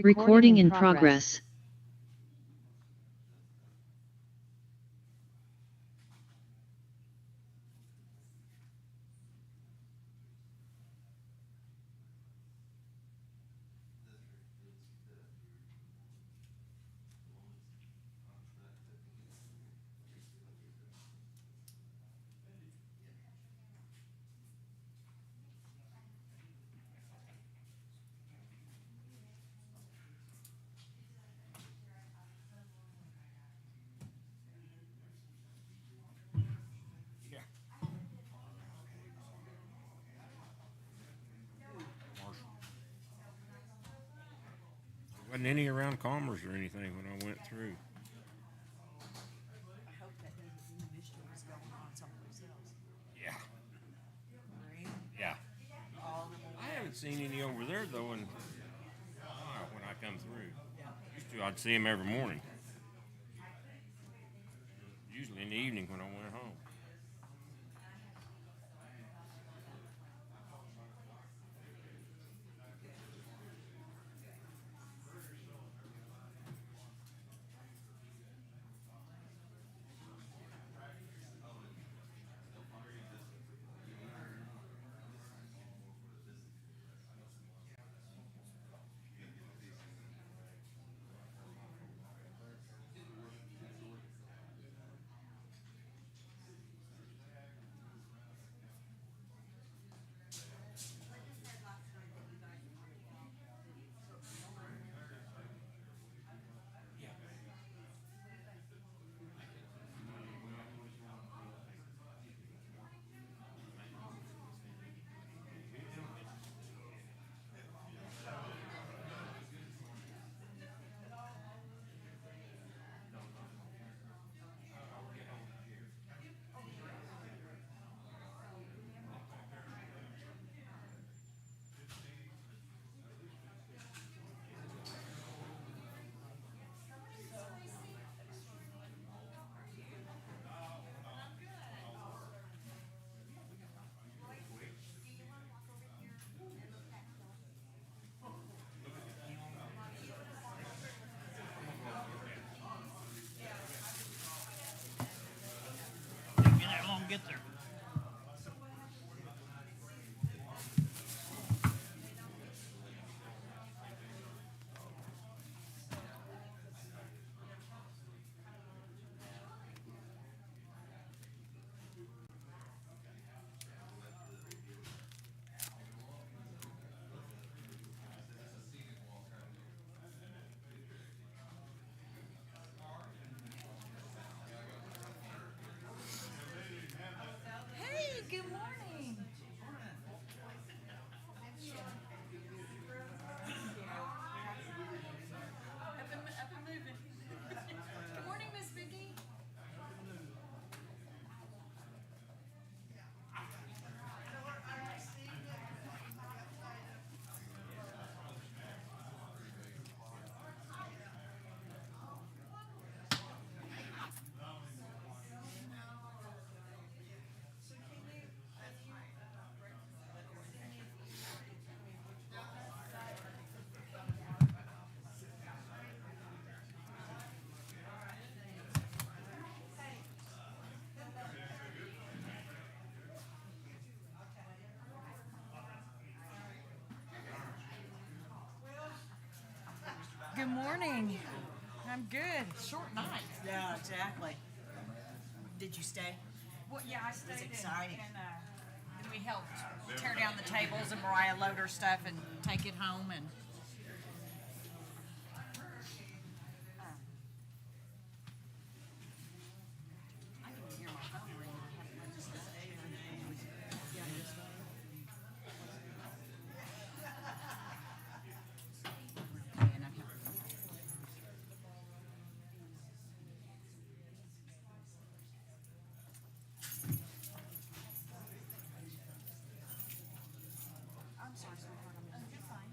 Recording in progress. Wasn't any around Commerce or anything when I went through. I hope that doesn't mean mischief is going on someplace else. Yeah, Right? yeah. All the I haven't seen any over there though, and when I come through, used to I'd see them every morning. Usually in the evening when I went home. Didn't get that long to get there. Hey, good morning. Up and moving. Good morning, Miss Vicky. Good morning. I'm good. Short night. Yeah, exactly. Did you stay? Well, yeah, I stayed exciting. and we helped tear down the tables and Mariah load her stuff and take it home and. I can hear my phone ring. I just say her name. Yeah, I'm sorry, sweetheart. You're fine.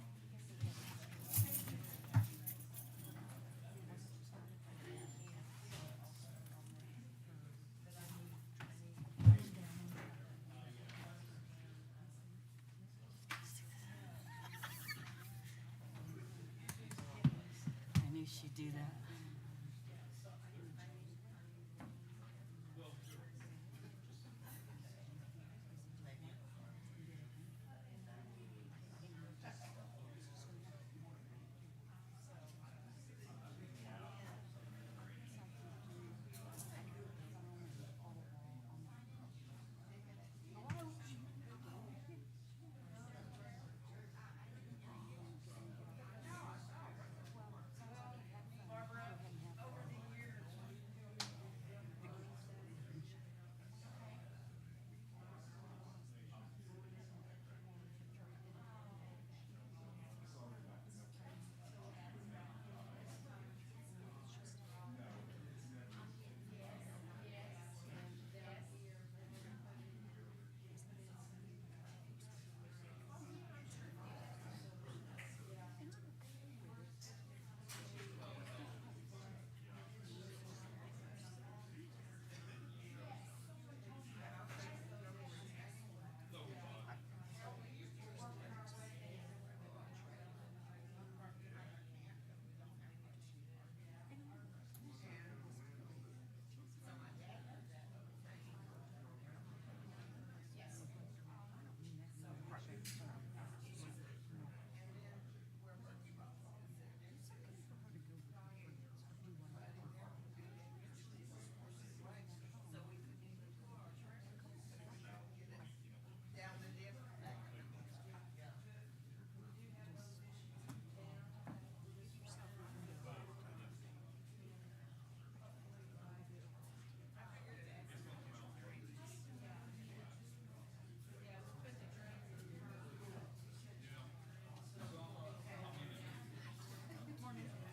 do that.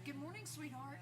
Good morning, sweetheart.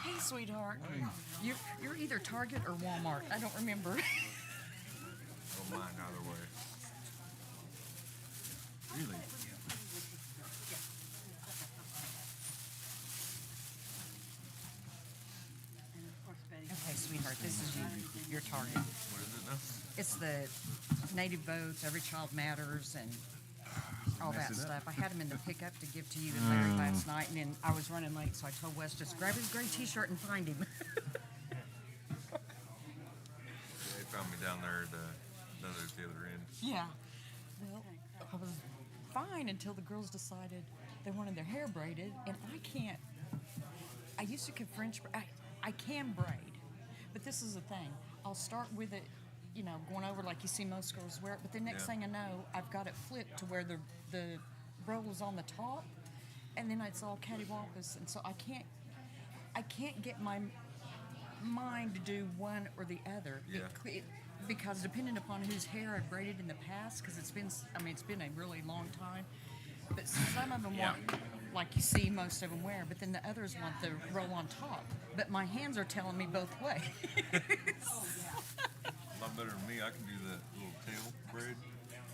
Hey, sweetheart. You're either Target or Walmart. I don't remember. Don't mind either way. Really? Okay, sweetheart, this is your Target. What is it now? It's the native votes, Every Child Matters, and all that Messing up. stuff. I had them in the pickup to give to you and Larry last night, and then I was running late, so I told Wes just grab his gray T-shirt and find him. Yeah, they found me down there at the other end. Yeah. Well, I was fine until the girls decided they wanted their hair braided, and I can't. I used to could French. I can braid, but this is the thing. I'll start with it, going over like you see most girls wear it. But the next Yeah. thing I know, I've got it flipped to where the roll is on the top, and then it's all cattywampus, and so I can't get my mind to do one or the other. Yeah. Because depending upon whose hair I've braided in the past, because it's been a really long time. But some of them want, like you see most of them wear, but then the others want the roll on top. But my hands are telling me both ways. A lot better than me. I can do that little tail braid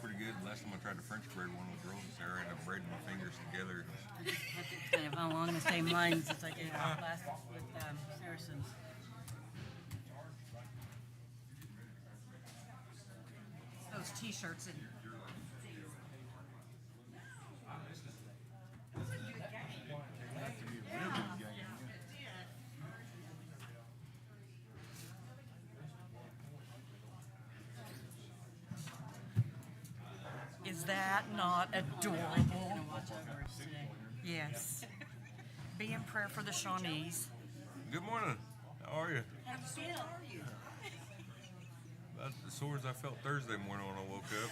pretty good. Last time I tried to French braid one of the girls' hair, I ended up braiding my fingers together. I just kept it kind of along the same lines as I did last with Saracens. Those T-shirts and that not adorable? Yes. Be in prayer for the Shawnees. Good morning. How are you? About the sores I felt Thursday morning when I woke up.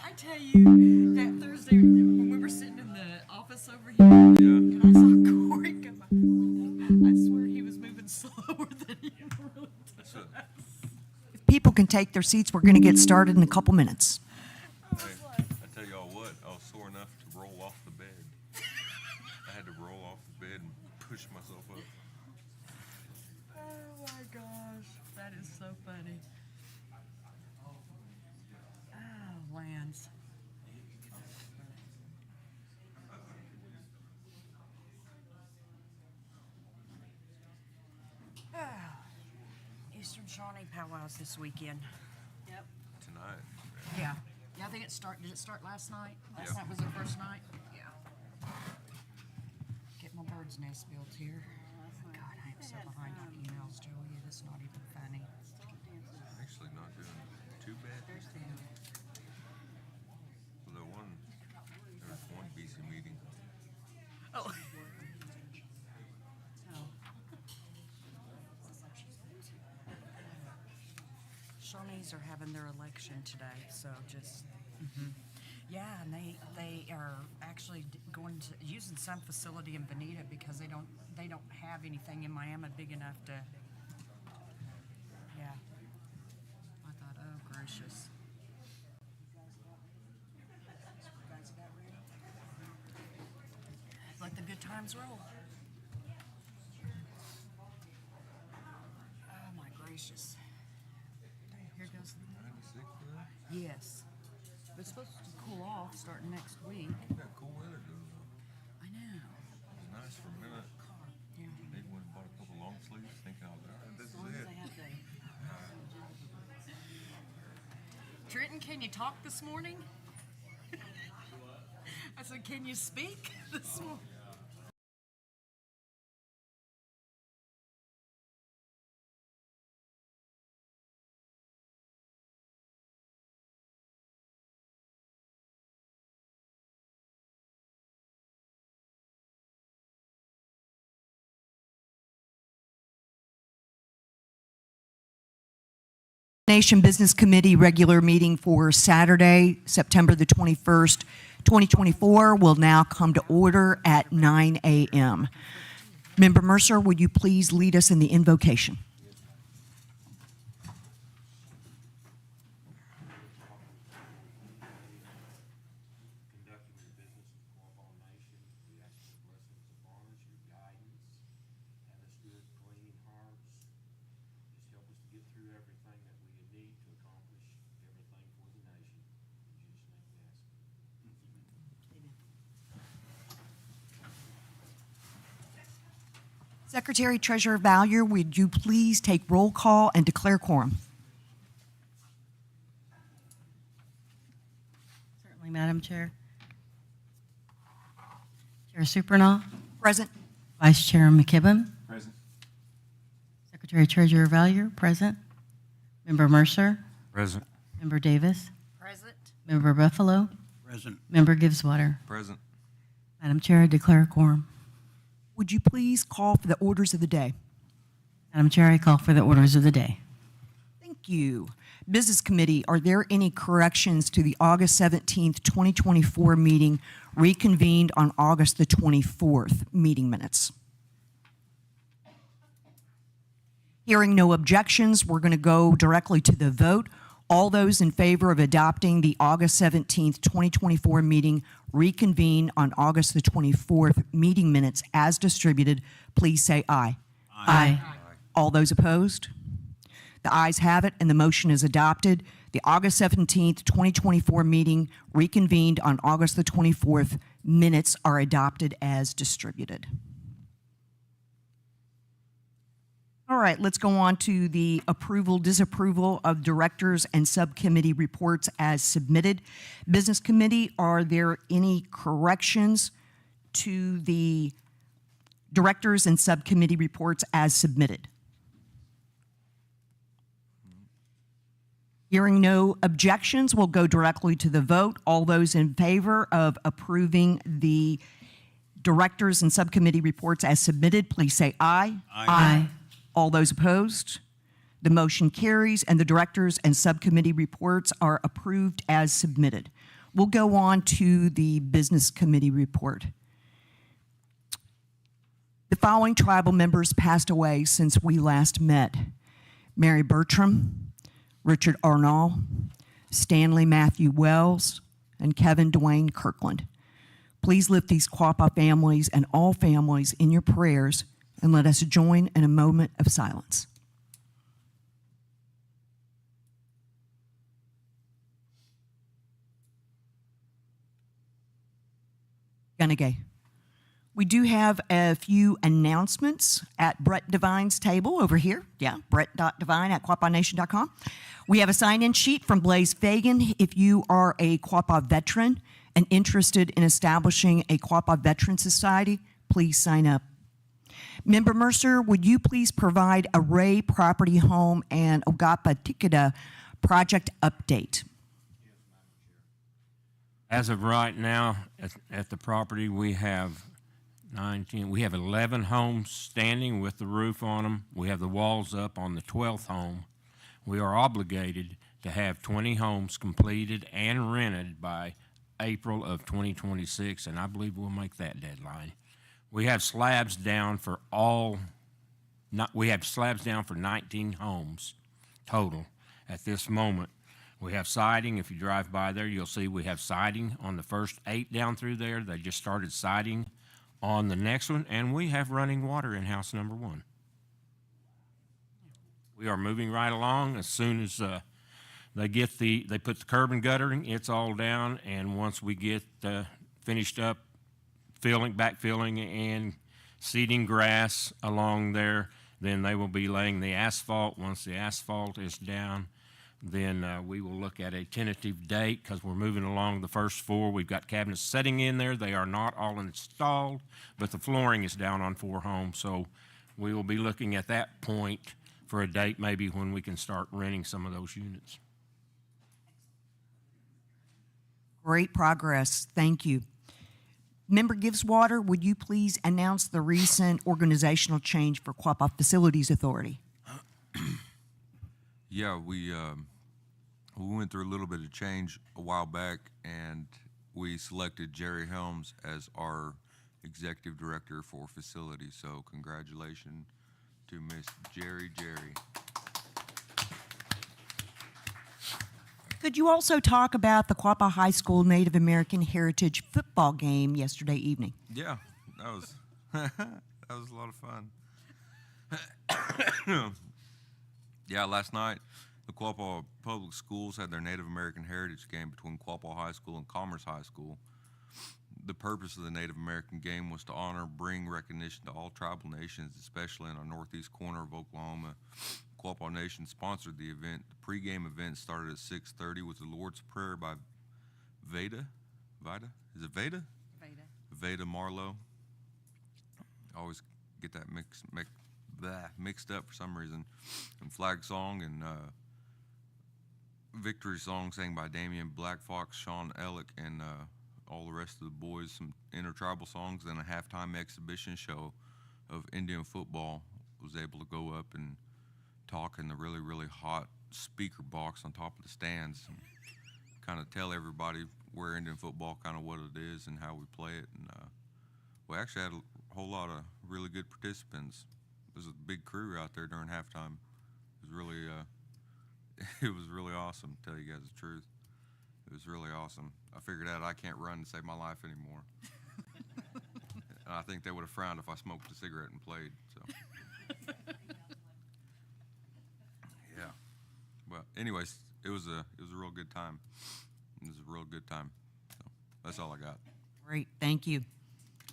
I tell you, that Thursday when we were sitting in the office over here, Yeah. and I saw Corey come out the window, I swear he was moving slower than he really That's it. If people can take their seats, we're going to get started in a couple minutes. Hey, I tell y'all what, I was sore enough to roll off the bed. I had to roll off the bed and push myself up. Oh my gosh, that is so funny. Oh, Lance. Eastern Shawnee powwows this weekend. Tonight. Yeah. Yeah, I think did it start last night? Last Yeah. night was the first night? Yeah. Get my bird's nest built here. God, I am so behind on emails, Joey. It is not even funny. Actually not doing too bad. Well, there was one BC meeting. Oh. Shawnees are having their election today, so just yeah, and they are actually going to using some facility in Bonita because they don't have anything in Miami big enough to. Yeah, I thought, oh gracious. Let the good times roll. Oh my gracious. Here goes. 96 today? Yes. It's supposed to cool off starting next week. Yeah, cool weather goes on. I know. It was nice for a minute. Yeah. They went and bought a couple long sleeves, thinking, all right, this is it. Trenton, can you talk this morning? I said, can you speak this morning? Nation Business Committee regular meeting for Saturday, September the 21st, 2024 will now come to order at 9 a.m. Member Mercer, would you please lead us in the invocation? Conducting your business with Quapaw Nation, we ask for blessings upon us, your guidance, have us good, clean hearts. Just help us to get through everything that we need to accomplish everything for the nation. In Jesus' name we ask. Secretary Treasurer Valier, would you please take roll call and declare quorum? Certainly, Madam Chair. Chair Supranall, Present. Vice Chair McKibben, Present. Secretary Treasurer Valier, present. Member Mercer, Present. Member Davis, Present. Member Buffalo, Present. Member Gibbswater. Present. Madam Chair, I declare a quorum. Would you please call for the orders of the day? Madam Chair, I call for the orders of the day. Thank you. Business Committee, are there any corrections to the August 17th, 2024 meeting reconvened on August the 24th meeting minutes? Hearing no objections, we're going to go directly to the vote. All those in favor of adopting the August 17th, 2024 meeting reconvened on August the 24th meeting minutes as distributed, please say aye. Aye. All those opposed? The ayes have it, and the motion is adopted. The August 17th, 2024 meeting reconvened on August the 24th minutes are adopted as distributed. All right, let's go on to the approval, disapproval of directors and subcommittee reports as submitted. Business Committee, are there any corrections to the directors and subcommittee reports as submitted? Hearing no objections, we'll go directly to the vote. All those in favor of approving the directors and subcommittee reports as submitted, please say aye. Aye. All those opposed? The motion carries, and the directors and subcommittee reports are approved as submitted. We'll go on to the business committee report. The following tribal members passed away since we last met: Mary Bertram, Richard Arnall, Stanley Matthew Wells, and Kevin Dwayne Kirkland. Please lift these Quapaw families and all families in your prayers, and let us join in a moment of silence. Gunagay. We do have a few announcements at Brett Devine's table over here. Yeah, brett.devine@quapawnation.com. We have a sign-in sheet from Blaze Fagan. If you are a Quapaw veteran and interested in establishing a Quapaw Veteran Society, please sign up. Member Mercer, would you please provide a Ray Property Home and O-gah-pah Tikada project update? As of right now, at the property, we have 11 homes standing with the roof on them. We have the walls up on the 12th home. We are obligated to have 20 homes completed and rented by April of 2026, and I believe we'll make that deadline. We have slabs down for 19 homes total at this moment. We have siding. If you drive by there, you'll see we have siding on the first 8 down through there. They just started siding on the next one, and we have running water in house number 1. We are moving right along. As soon as they put the curb and guttering, it's all down, and once we get finished up backfilling and seeding grass along there, then they will be laying the asphalt. Once the asphalt is down, then we will look at a tentative date, because we're moving along the first 4. We've got cabinets setting in there. They are not all installed, but the flooring is down on 4 homes. So we will be looking at that point for a date maybe when we can start renting some of those units. Great progress. Thank you. Member Giveswater, would you please announce the recent organizational change for Quapaw Facilities Authority? Yeah, we went through a little bit of change a while back, and we selected Jerry Helms as our executive director for facilities. So congratulations to Miss Jerry. Could you also talk about the Quapaw High School Native American Heritage football game yesterday evening? Yeah, that was that was a lot of fun. Yeah, last night the Quapaw Public Schools had their Native American Heritage game between Quapaw High School and Commerce High School. The purpose of the Native American game was to honor, bring recognition to all tribal nations, especially in our northeast corner of Oklahoma. Quapaw Nation sponsored the event. The pregame event started at 6:30 with the Lord's Prayer by Veda? Is it Veda? Veda Marlowe. I always get that mixed up for some reason. And flag song and victory song sang by Damian Black Fox, Sean Ellick, and all the rest of the boys. Some intertribal songs, then a halftime exhibition show of Indian football. Was able to go up and talk in the really, really hot speaker box on top of the stands and kind of tell everybody where Indian football, kind of what it is and how we play it. And we actually had a whole lot of really good participants. There's a big crew out there during halftime. It was really, it was really awesome, to tell you guys the truth. It was really awesome. I figured out I can't run to save my life anymore. And I think they would have frowned if I smoked a cigarette and played. So. Yeah. Well, anyways, it was a real good time. It was a real good time. So that's all I got. Great, thank you.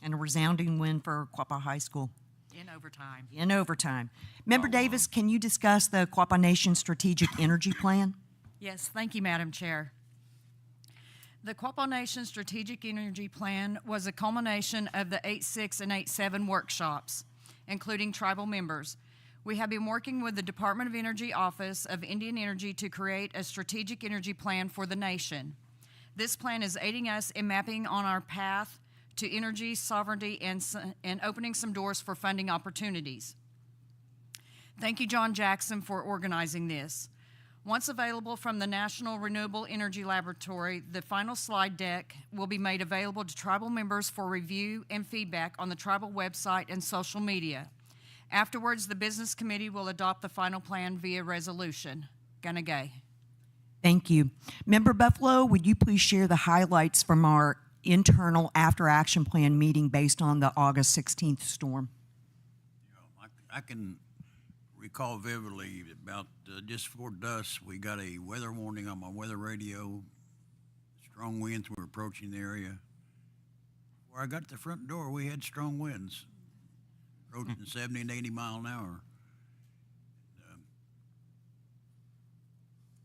And a resounding win for Quapaw High School. In overtime. Member Davis, can you discuss the Quapaw Nation Strategic Energy Plan? Yes, thank you, Madam Chair. The Quapaw Nation Strategic Energy Plan was a culmination of the 8.6 and 8.7 workshops, including tribal members. We have been working with the Department of Energy Office of Indian Energy to create a strategic energy plan for the nation. This plan is aiding us in mapping on our path to energy sovereignty and opening some doors for funding opportunities. Thank you, John Jackson, for organizing this. Once available from the National Renewable Energy Laboratory, the final slide deck will be made available to tribal members for review and feedback on the tribal website and social media. Afterwards, the business committee will adopt the final plan via resolution. Ganagay. Thank you. Member Buffalo, would you please share the highlights from our internal after-action plan meeting based on the August 16th storm? I can recall vividly about just before dusk, we got a weather warning on my weather radio. Strong winds were approaching the area. Where I got to the front door, we had strong winds, approaching 70 and 80 mile an hour.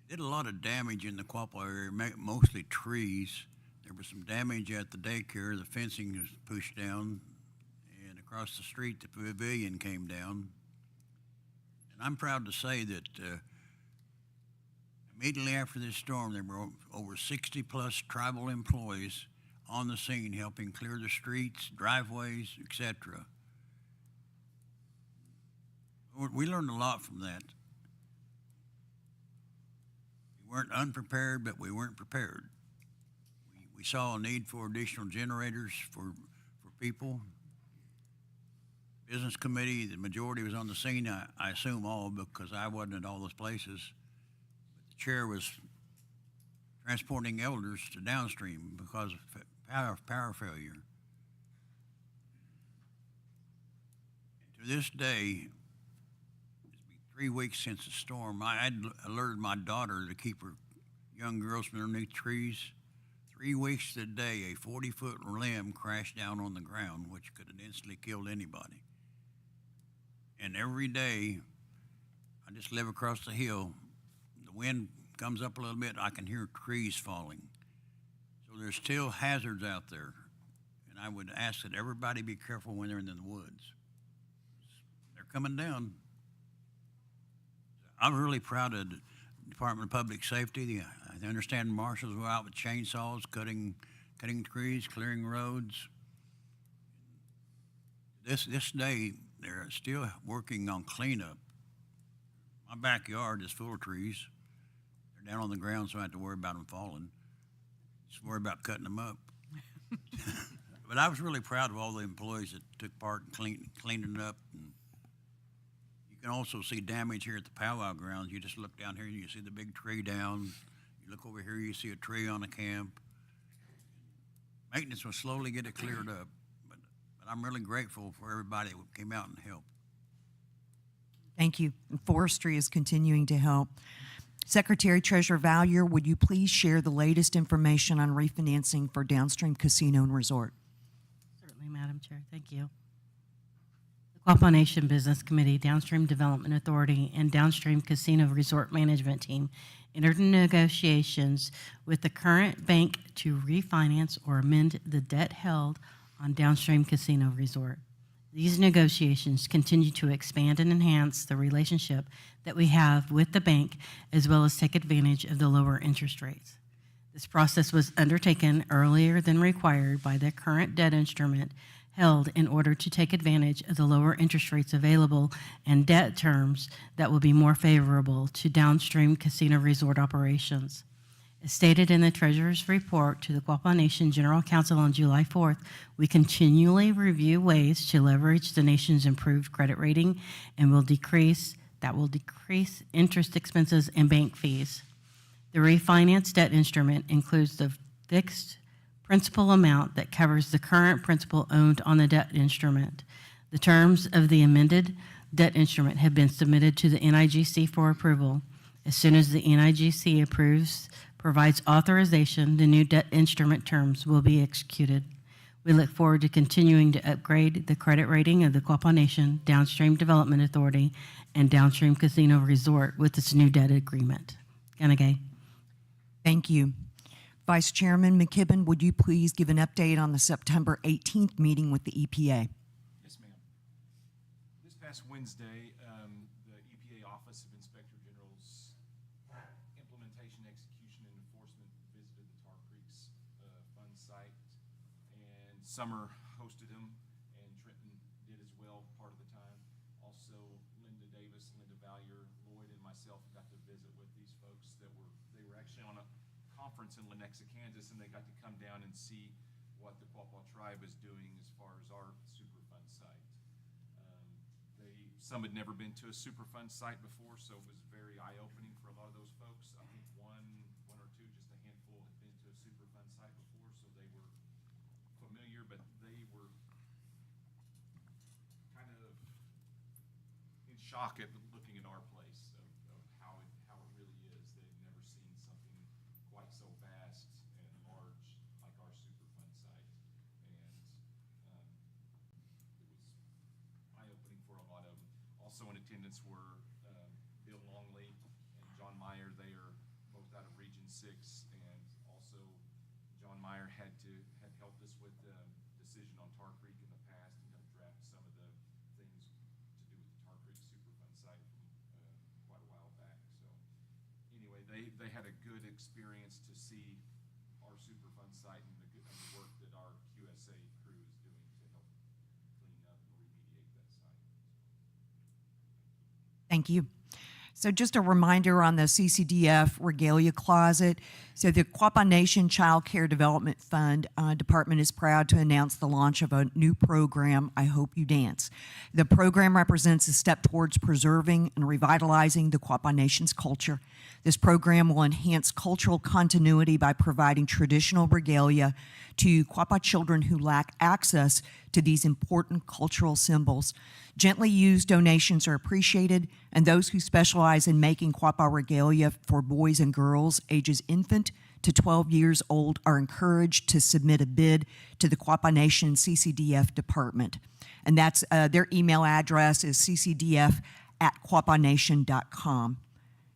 It did a lot of damage in the Quapaw area, mostly trees. There was some damage at the daycare. The fencing was pushed down, and across the street, the pavilion came down. And I'm proud to say that immediately after this storm, there were over 60 plus tribal employees on the scene helping clear the streets, driveways, etc. We learned a lot from that. We weren't unprepared, but we weren't prepared. We saw a need for additional generators for people. Business committee, the majority was on the scene, I assume all, because I wasn't at all those places. But the chair was transporting elders to downstream because of power failure. And to this day, it's been 3 weeks since the storm. I had alerted my daughter to keep her young girls from underneath trees. 3 weeks to the day, a 40-foot limb crashed down on the ground, which could have instantly killed anybody. And every day, I just live across the hill. The wind comes up a little bit, I can hear trees falling. So there's still hazards out there. And I would ask that everybody be careful when they're in the woods. They're coming down. I'm really proud of the Department of Public Safety. I understand marshals were out with chainsaws, cutting trees, clearing roads. This day, they're still working on cleanup. My backyard is full of trees. They're down on the ground, so I don't have to worry about them falling. Just worry about cutting them up. But I was really proud of all the employees that took part in cleaning it up. And you can also see damage here at the powwow grounds. You just look down here and you see the big tree down. You look over here, you see a tree on a camp. Maintenance will slowly get it cleared up. But I'm really grateful for everybody who came out and helped. Thank you. And forestry is continuing to help. Secretary Treasurer Valier, would you please share the latest information on refinancing for Downstream Casino and Resort? Certainly, Madam Chair. Thank you. The Quapaw Nation Business Committee, Downstream Development Authority, and Downstream Casino Resort Management Team entered into negotiations with the current bank to refinance or amend the debt held on Downstream Casino Resort. These negotiations continue to expand and enhance the relationship that we have with the bank, as well as take advantage of the lower interest rates. This process was undertaken earlier than required by the current debt instrument held in order to take advantage of the lower interest rates available and debt terms that will be more favorable to Downstream Casino Resort operations. As stated in the Treasurer's report to the Quapaw Nation General Counsel on July 4th, we continually review ways to leverage the nation's improved credit rating and will decrease interest expenses and bank fees. The refinance debt instrument includes the fixed principal amount that covers the current principal owed on the debt instrument. The terms of the amended debt instrument have been submitted to the NIGC for approval. As soon as the NIGC provides authorization, the new debt instrument terms will be executed. We look forward to continuing to upgrade the credit rating of the Quapaw Nation, Downstream Development Authority, and Downstream Casino Resort with this new debt agreement. Ganagay. Thank you. Vice Chairman McKibben, would you please give an update on the September 18th meeting with the EPA? Yes, ma'am. This past Wednesday, Office of Inspector General's implementation, execution, and enforcement visited the Tar Creeks Fund site, and Summer hosted them, and Trenton did as well part of the time. Also, Linda Davis, Linda Valier, Lloyd, and myself got to visit with these folks they were actually on a conference in Lenexa, Kansas, and they got to come down and see what the Quapaw tribe is doing as far as our Superfund site. Some had never been to a Superfund site before, so it was very eye-opening for a lot of those folks. I think one or two, just a handful, had been to a Superfund site before, so they were familiar, but they were kind of in shock at looking at our place of how it really is. They'd never seen something quite so vast and large like our Superfund site, and it was eye-opening for a lot of them. Also in attendance were Bill Longley and John Meyer. They are both out of Region 6, and also John Meyer had helped us with the decision on Tar Creek in the past and helped draft some of the things to do with the Tar Creek Superfund site from quite a while back. So anyway, they had a good experience to see our Superfund site and the work that our QSA crew is doing to help clean up and remediate that site. Thank you. So just a reminder on the CCDF regalia closet. So the Quapaw Nation Child Care Development Fund Department is proud to announce the launch of a new program, I Hope You Dance. The program represents a step towards preserving and revitalizing the Quapaw Nation's culture. This program will enhance cultural continuity by providing traditional regalia to Quapaw children who lack access to these important cultural symbols. Gently used donations are appreciated, and those who specialize in making Quapaw regalia for boys and girls ages infant to 12 years old are encouraged to submit a bid to the Quapaw Nation CCDF department. And that's their email address is ccdf@quapawnation.com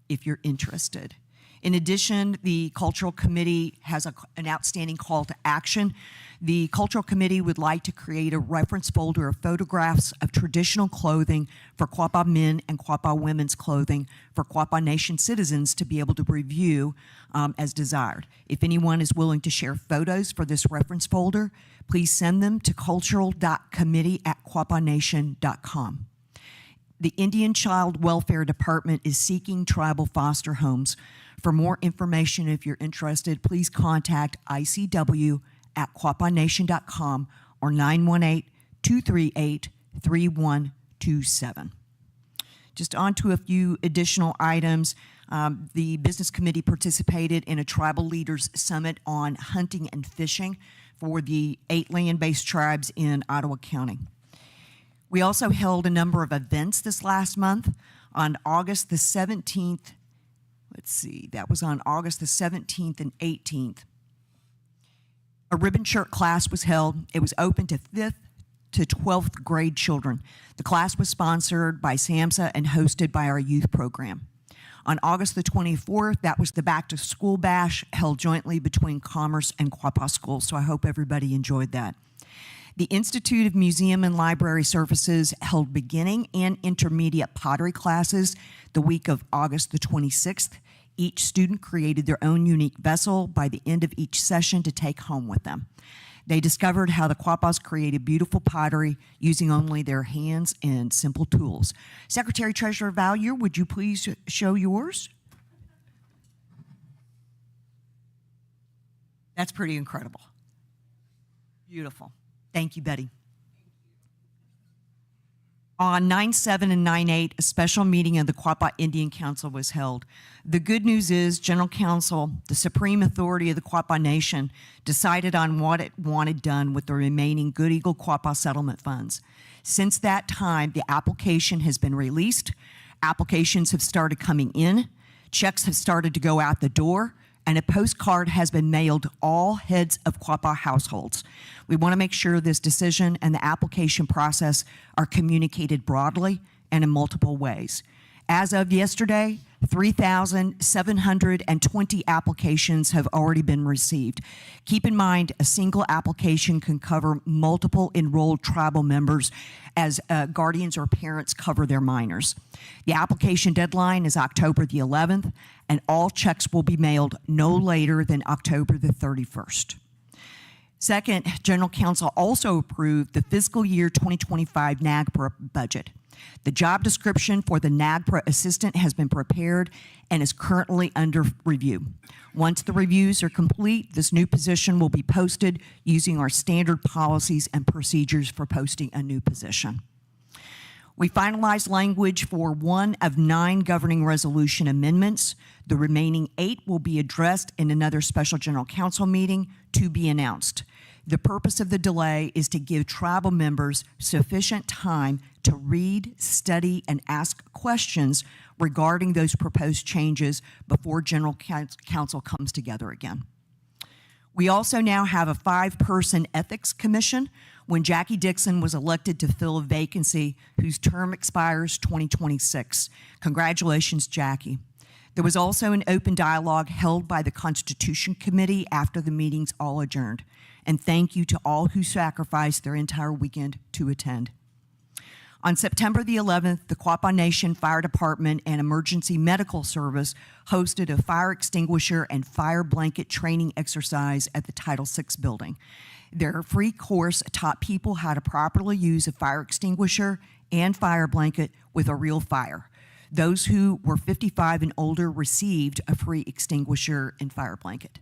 if you're interested. In addition, the Cultural Committee has an outstanding call to action. The Cultural Committee would like to create a reference folder of photographs of traditional clothing for Quapaw men and Quapaw women's clothing for Quapaw Nation citizens to be able to review as desired. If anyone is willing to share photos for this reference folder, please send them to cultural.committee@quapawnation.com. The Indian Child Welfare Department is seeking tribal foster homes. For more information, if you're interested, please contact ICW@quapawnation.com or 918-238-3127. Just on to a few additional items. The Business Committee participated in a Tribal Leaders Summit on hunting and fishing for the 8 land-based tribes in Ottawa County. We also held a number of events this last month. On August the 17th, that was on August the 17th and 18th. A ribbon shirt class was held. It was open to 5th to 12th grade children. The class was sponsored by SAMHSA and hosted by our youth program. On August the 24th, that was the Back to School Bash held jointly between Commerce and Quapaw Schools, so I hope everybody enjoyed that. The Institute of Museum and Library Services held beginning and intermediate pottery classes the week of August the 26th. Each student created their own unique vessel by the end of each session to take home with them. They discovered how the Quapaws created beautiful pottery using only their hands and simple tools. Secretary Treasurer Valier, would you please show yours? That's pretty incredible. Beautiful. Thank you, Betty. On 9/7 and 9/8, a special meeting of the Quapaw Indian Council was held. The good news is General Council, the supreme authority of the Quapaw Nation, decided on what it wanted done with the remaining Good Eagle Quapaw settlement funds. Since that time, the application has been released. Applications have started coming in. Checks have started to go out the door, and a postcard has been mailed to all heads of Quapaw households. We want to make sure this decision and the application process are communicated broadly and in multiple ways. As of yesterday, 3,720 applications have already been received. Keep in mind, a single application can cover multiple enrolled tribal members as guardians or parents cover their minors. The application deadline is October the 11th, and all checks will be mailed no later than October the 31st. Second, General Counsel also approved the fiscal year 2025 NAGPRA budget. The job description for the NAGPRA assistant has been prepared and is currently under review. Once the reviews are complete, this new position will be posted using our standard policies and procedures for posting a new position. We finalized language for 1 of 9 governing resolution amendments. The remaining 8 will be addressed in another special general council meeting to be announced. The purpose of the delay is to give tribal members sufficient time to read, study, and ask questions regarding those proposed changes before General Council comes together again. We also now have a 5-person ethics commission when Jackie Dixon was elected to fill a vacancy whose term expires 2026. Congratulations, Jackie. There was also an open dialogue held by the Constitution Committee after the meetings all adjourned. And thank you to all who sacrificed their entire weekend to attend. On September the 11th, the Quapaw Nation Fire Department and Emergency Medical Service hosted a fire extinguisher and fire blanket training exercise at the Title VI building. Their free course taught people how to properly use a fire extinguisher and fire blanket with a real fire. Those who were 55 and older received a free extinguisher and fire blanket.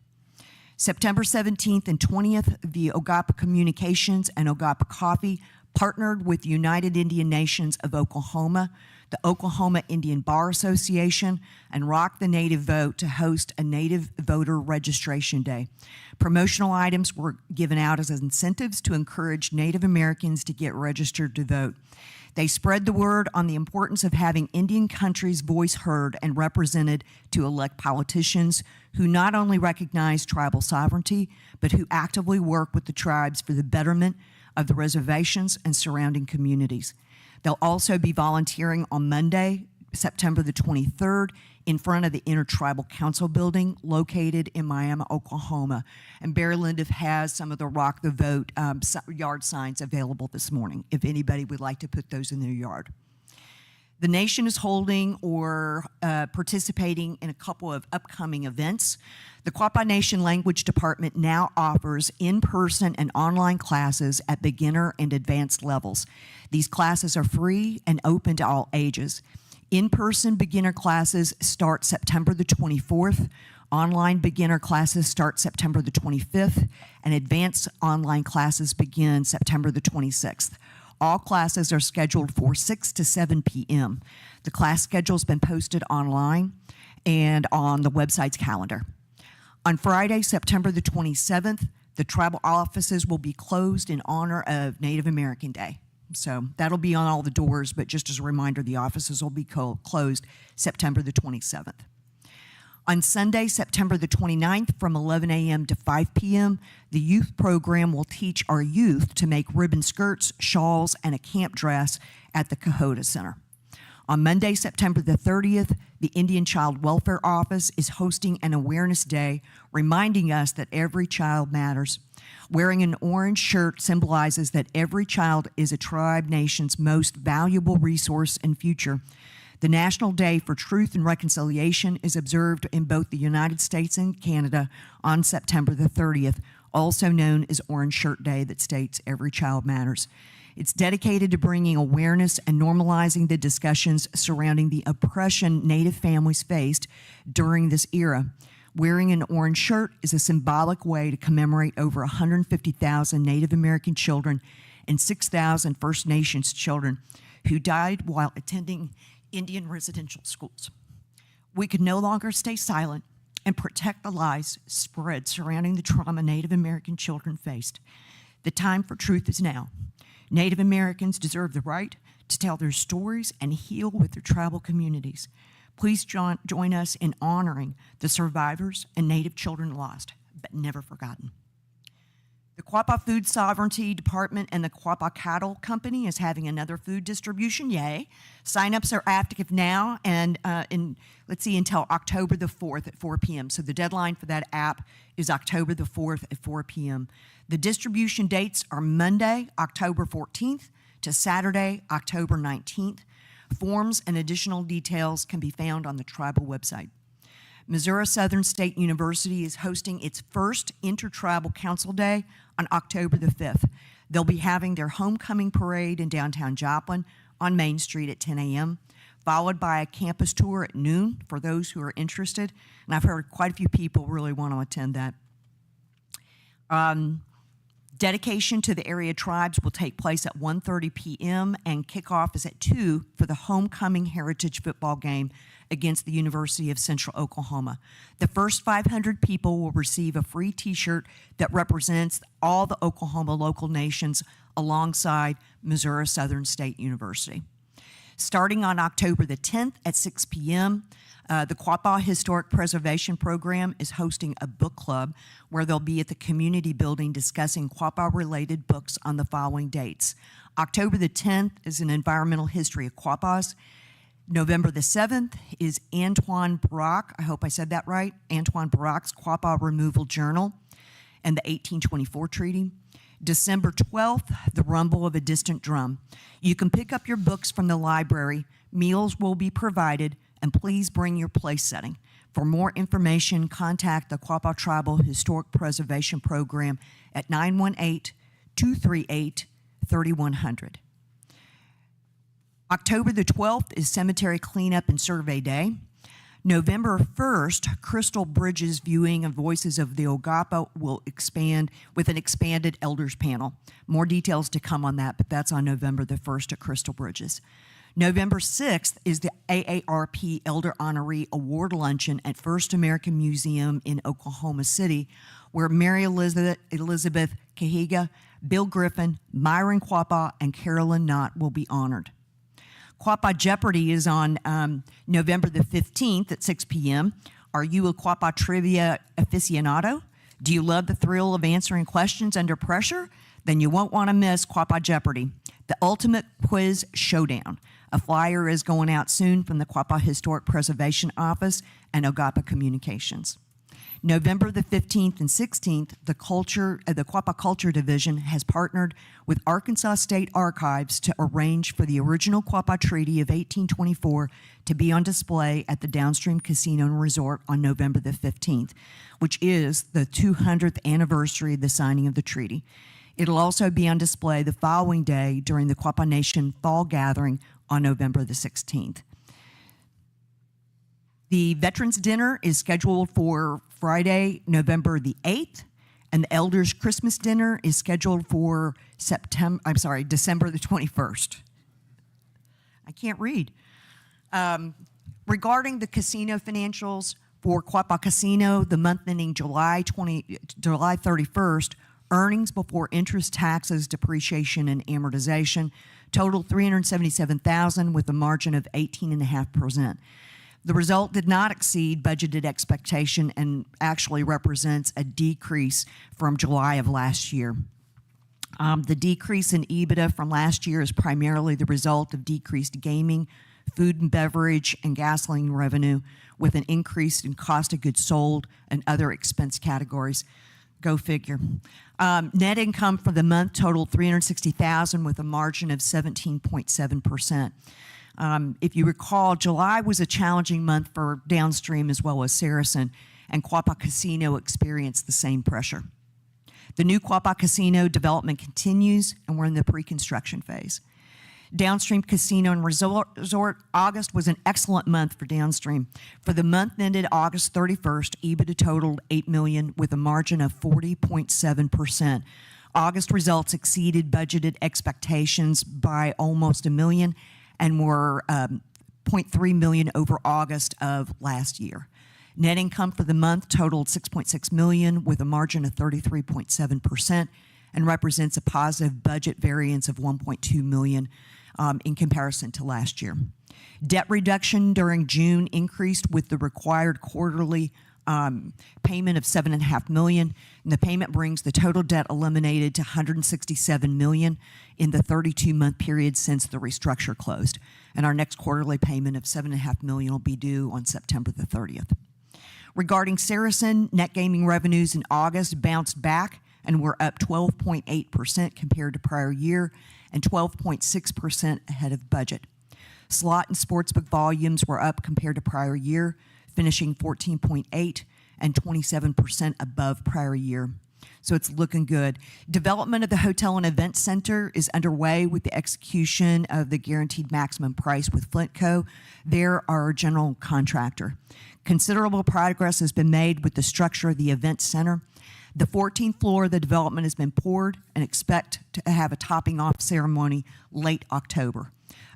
September 17th and 20th, the O-Guah-Pah Communications and O-Guah-Pah Coffee partnered with the United Indian Nations of Oklahoma, the Oklahoma Indian Bar Association, and Rock the Native Vote to host a Native Voter Registration Day. Promotional items were given out as incentives to encourage Native Americans to get registered to vote. They spread the word on the importance of having Indian country's voice heard and represented to elect politicians who not only recognize tribal sovereignty, but who actively work with the tribes for the betterment of the reservations and surrounding communities. They'll also be volunteering on Monday, September the 23rd, in front of the Intertribal Council building located in Miami, Oklahoma. And Barry Lindiff has some of the Rock the Vote yard signs available this morning, if anybody would like to put those in their yard. The nation is holding or participating in a couple of upcoming events. The Quapaw Nation Language Department now offers in-person and online classes at beginner and advanced levels. These classes are free and open to all ages. In-person beginner classes start September the 24th. Online beginner classes start September the 25th, and advanced online classes begin September the 26th. All classes are scheduled for 6 to 7 p.m. The class schedule has been posted online and on the website's calendar. On Friday, September the 27th, the tribal offices will be closed in honor of Native American Day. So that'll be on all the doors, but just as a reminder, the offices will be closed September the 27th. On Sunday, September the 29th, from 11 a.m. to 5 p.m., the youth program will teach our youth to make ribbon skirts, shawls, and a camp dress at the Kahota Center. On Monday, September the 30th, the Indian Child Welfare Office is hosting an awareness day, reminding us that every child matters. Wearing an orange shirt symbolizes that every child is a tribe nation's most valuable resource and future. The National Day for Truth and Reconciliation is observed in both the United States and Canada on September the 30th, also known as Orange Shirt Day, that states every child matters. It's dedicated to bringing awareness and normalizing the discussions surrounding the oppression Native families faced during this era. Wearing an orange shirt is a symbolic way to commemorate over 150,000 Native American children and 6,000 First Nations children who died while attending Indian residential schools. We could no longer stay silent and protect the lies spread surrounding the trauma Native American children faced. The time for truth is now. Native Americans deserve the right to tell their stories and heal with their tribal communities. Please join us in honoring the survivors and Native children lost, but never forgotten. The Quapaw Food Sovereignty Department and the Quapaw Cattle Company is having another food distribution. Yay! Sign-ups are active now and until October the 4th at 4 p.m. So the deadline for that app is October the 4th at 4 p.m. The distribution dates are Monday, October 14th to Saturday, October 19th. Forms and additional details can be found on the tribal website. Missouri Southern State University is hosting its first Intertribal Council Day on October the 5th. They'll be having their homecoming parade in downtown Joplin on Main Street at 10 a.m., followed by a campus tour at noon for those who are interested. And I've heard quite a few people really want to attend that. Dedication to the area tribes will take place at 1:30 p.m. and kickoff is at 2 for the homecoming heritage football game against the University of Central Oklahoma. The first 500 people will receive a free t-shirt that represents all the Oklahoma local nations alongside Missouri Southern State University. Starting on October the 10th at 6 p.m., the Quapaw Historic Preservation Program is hosting a book club where they'll be at the community building discussing Quapaw-related books on the following dates. October the 10th is an environmental history of Quapaws. November the 7th is Antoine Brock, I hope I said that right, Antoine Brock's Quapaw Removal Journal and the 1824 Treaty. December 12th, The Rumble of a Distant Drum. You can pick up your books from the library, meals will be provided, and please bring your place setting. For more information, contact the Quapaw Tribal Historic Preservation Program at 918-238-3100. October the 12th is Cemetery Cleanup and Survey Day. November 1st, Crystal Bridges viewing of Voices of the O-gah-pah will expand with an expanded elders panel. More details to come on that, but that's on November the 1st at Crystal Bridges. November 6th is the AARP Elder Honoree Award Luncheon at First American Museum in Oklahoma City, where Mary Elizabeth Cahiga, Bill Griffin, Myron Quapaw, and Carolyn Knott will be honored. Quapaw Jeopardy is on November the 15th at 6 p.m. Are you a Quapaw trivia aficionado? Do you love the thrill of answering questions under pressure? Then you won't want to miss Quapaw Jeopardy, the ultimate quiz showdown. A flyer is going out soon from the Quapaw Historic Preservation Office and O-Guah-Pah Communications. November the 15th and 16th, the Quapaw Culture Division has partnered with Arkansas State Archives to arrange for the original Quapaw Treaty of 1824 to be on display at the Downstream Casino and Resort on November the 15th, which is the 200th anniversary of the signing of the treaty. It'll also be on display the following day during the Quapaw Nation Fall Gathering on November the 16th. The Veterans Dinner is scheduled for Friday, November the 8th, and the Elders Christmas Dinner is scheduled for December the 21st. I can't read. Regarding the casino financials for Quapaw Casino, the month ending July 31st, earnings before interest, taxes, depreciation, and amortization totaled $377,000 with a margin of 18.5%. The result did not exceed budgeted expectation and actually represents a decrease from July of last year. The decrease in EBITDA from last year is primarily the result of decreased gaming, food and beverage, and gasoline revenue, with an increase in cost of goods sold and other expense categories. Go figure. Net income for the month totaled $360,000 with a margin of 17.7%. If you recall, July was a challenging month for Downstream as well as Saracen, and Quapaw Casino experienced the same pressure. The new Quapaw Casino development continues, and we're in the pre-construction phase. Downstream Casino and Resort, August was an excellent month for Downstream. For the month ended August 31st, EBITDA totaled $8 million with a margin of 40.7%. August results exceeded budgeted expectations by almost $1 million and were $0.3 million over August of last year. Net income for the month totaled $6.6 million with a margin of 33.7% and represents a positive budget variance of $1.2 million in comparison to last year. Debt reduction during June increased with the required quarterly payment of $7.5 million, and the payment brings the total debt eliminated to $167 million in the 32-month period since the restructure closed. And our next quarterly payment of $7.5 million will be due on September the 30th. Regarding Saracen, net gaming revenues in August bounced back and were up 12.8% compared to prior year and 12.6% ahead of budget. Slot and sportsbook volumes were up compared to prior year, finishing 14.8 and 27% above prior year. So it's looking good. Development of the hotel and event center is underway with the execution of the guaranteed maximum price with Flintco. They're our general contractor. Considerable progress has been made with the structure of the event center. The 14th floor of the development has been poured and expect to have a topping off ceremony late October.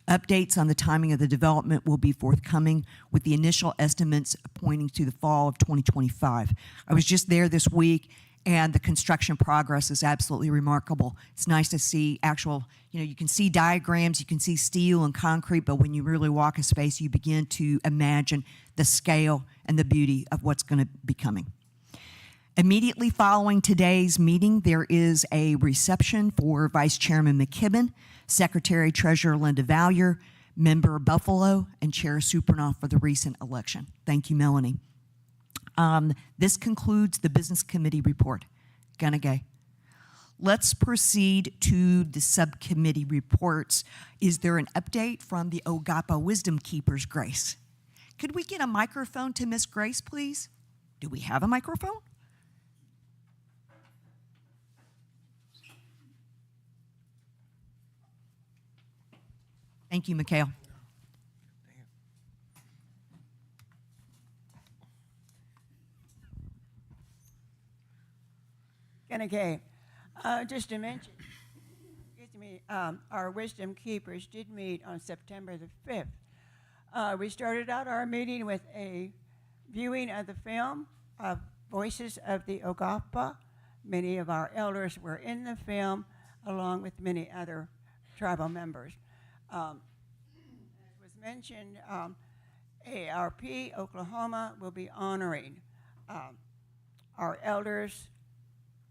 Updates on the timing of the development will be forthcoming, with the initial estimates pointing to the fall of 2025. I was just there this week, and the construction progress is absolutely remarkable. It's nice to see actual, you can see diagrams, you can see steel and concrete, but when you really walk a space, you begin to imagine the scale and the beauty of what's going to be coming. Immediately following today's meeting, there is a reception for Vice Chairman McKibben, Secretary Treasurer Linda Vallier, Member Buffalo, and Chair Supernoff for the recent election. Thank you, Melanie. This concludes the Business Committee report. Ganagay. Let's proceed to the subcommittee reports. Is there an update from the O-Guah-Pah Wisdom Keepers, Grace? Could we get a microphone to Miss Grace, please? Do we have a microphone? Thank you, Mikhail. Okay, just to mention, our Wisdom Keepers did meet on September the 5th. We started out our meeting with a viewing of the film of Voices of the O-Gah-pah. Many of our elders were in the film, along with many other tribal members. As was mentioned, ARP Oklahoma will be honoring our elders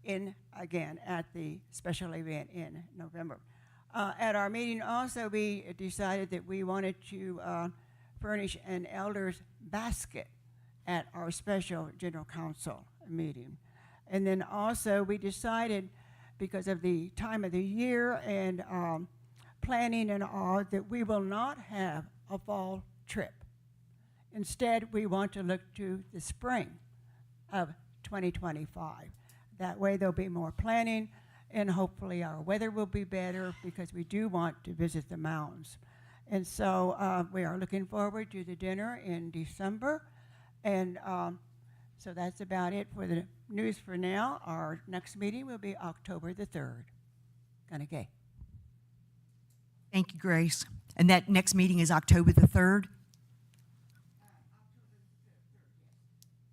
at the special event in November. At our meeting also, we decided that we wanted to furnish an elders basket at our special general council meeting. And then also we decided, because of the time of the year and planning and all, that we will not have a fall trip. Instead, we want to look to the spring of 2025. That way there'll be more planning, and hopefully our weather will be better, because we do want to visit the mountains. And so we are looking forward to the dinner in December. And so that's about it for the news for now. Our next meeting will be October the 3rd. Ganagay. Thank you, Grace. And that next meeting is October the 3rd?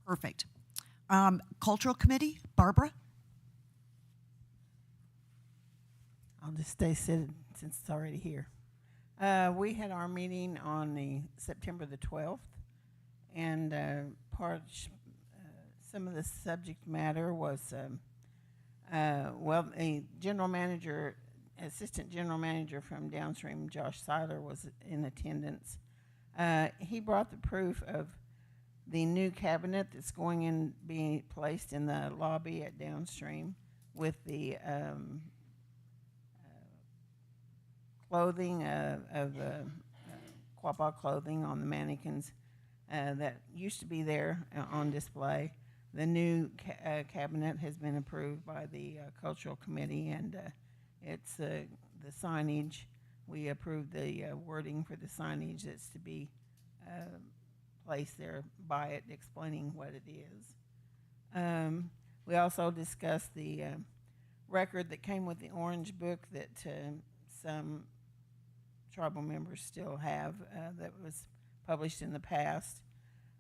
Perfect. Cultural Committee, Barbara? I'll just stay seated since it's already here. We had our meeting on the September the 12th, and some of the subject matter was, a general manager, assistant general manager from downstream, Josh Seiler, was in attendance. He brought the proof of the new cabinet that's going in, being placed in the lobby at downstream, with the clothing of Quapaw clothing on the mannequins that used to be there on display. The new cabinet has been approved by the Cultural Committee, and it's the signage. We approved the wording for the signage that's to be placed there by it, explaining what it is. We also discussed the record that came with the Orange Book that some tribal members still have, that was published in the past.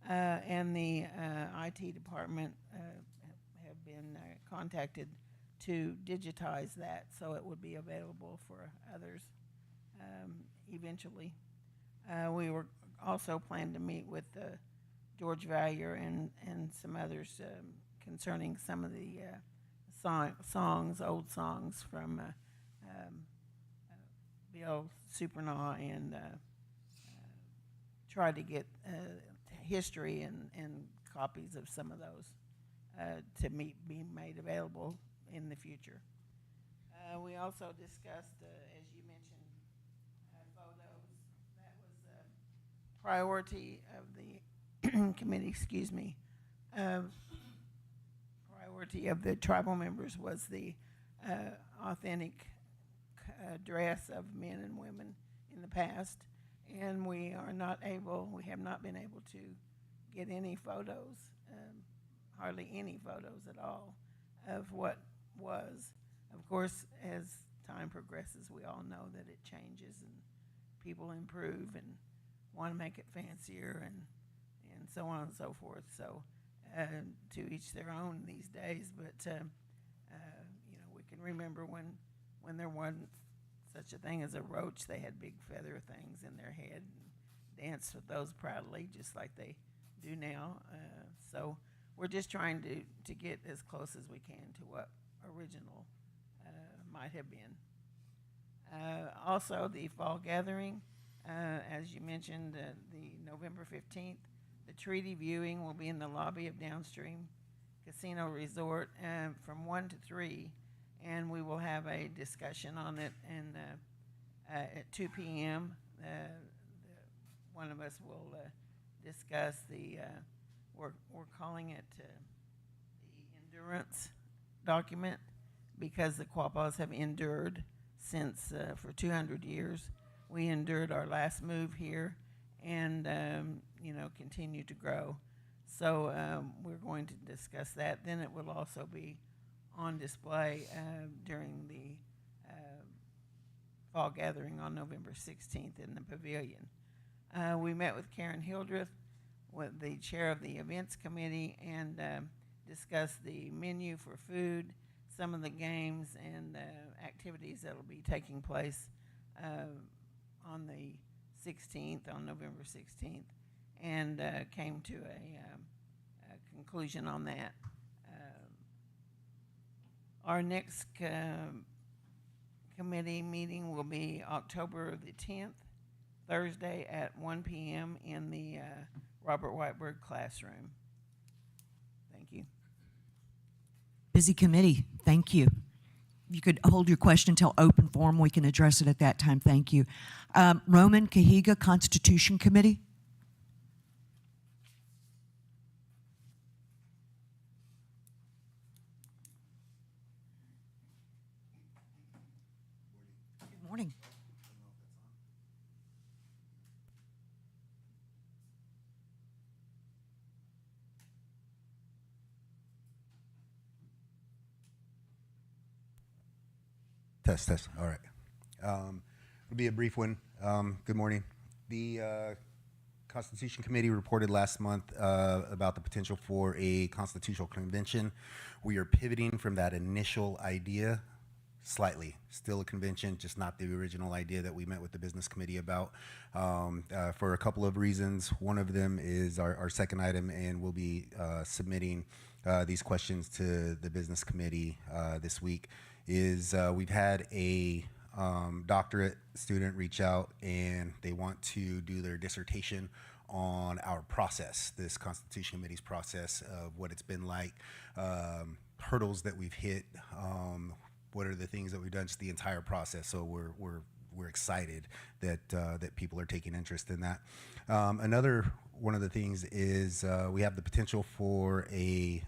And the IT department have been contacted to digitize that, so it would be available for others eventually. We were also planned to meet with George Vallier and some others concerning some of the songs, old songs from Bill Supernaw, and try to get history and copies of some of those to be made available in the future. We also discussed, as you mentioned, photos. That was a priority of the committee, excuse me. Priority of the tribal members was the authentic dress of men and women in the past, and we have not been able to get any photos, hardly any photos at all, of what was. Of course, as time progresses, we all know that it changes and people improve and want to make it fancier and so on and so forth. So to each their own these days, but we can remember when there wasn't such a thing as a roach. They had big feather things in their head and danced with those proudly, just like they do now. So we're just trying to get as close as we can to what original might have been. Also, the fall gathering, as you mentioned, the November 15th, the treaty viewing will be in the lobby of Downstream Casino Resort from 1 to 3, and we will have a discussion on it and at 2 p.m. One of us will discuss we're calling it the endurance document, because the Quapaws have endured since for 200 years. We endured our last move here, and continue to grow. So we're going to discuss that. Then it will also be on display during the fall gathering on November 16th in the pavilion. We met with Karen Hildreth, with the chair of the events committee, and discussed the menu for food, some of the games and activities that will be taking place on the 16th, on November 16th, and came to a conclusion on that. Our next committee meeting will be October the 10th, Thursday at 1 p.m. in the Robert Whiteberg classroom. Thank you. Busy committee. Thank you. If you could hold your question until open forum, we can address it at that time. Thank you. Roman Cahiga, Constitution Committee. Good morning. Test. All right. It'll be a brief one. Good morning. The Constitution Committee reported last month about the potential for a constitutional convention. We are pivoting from that initial idea slightly. Still a convention, just not the original idea that we met with the business committee about for a couple of reasons. One of them is our second item, and we'll be submitting these questions to the business committee this week, is we've had a doctorate student reach out, and they want to do their dissertation on our process, this Constitution Committee's process of what it's been like, hurdles that we've hit, what are the things that we've done, just the entire process. So we're excited that that people are taking interest in that. Another one of the things is we have the potential for an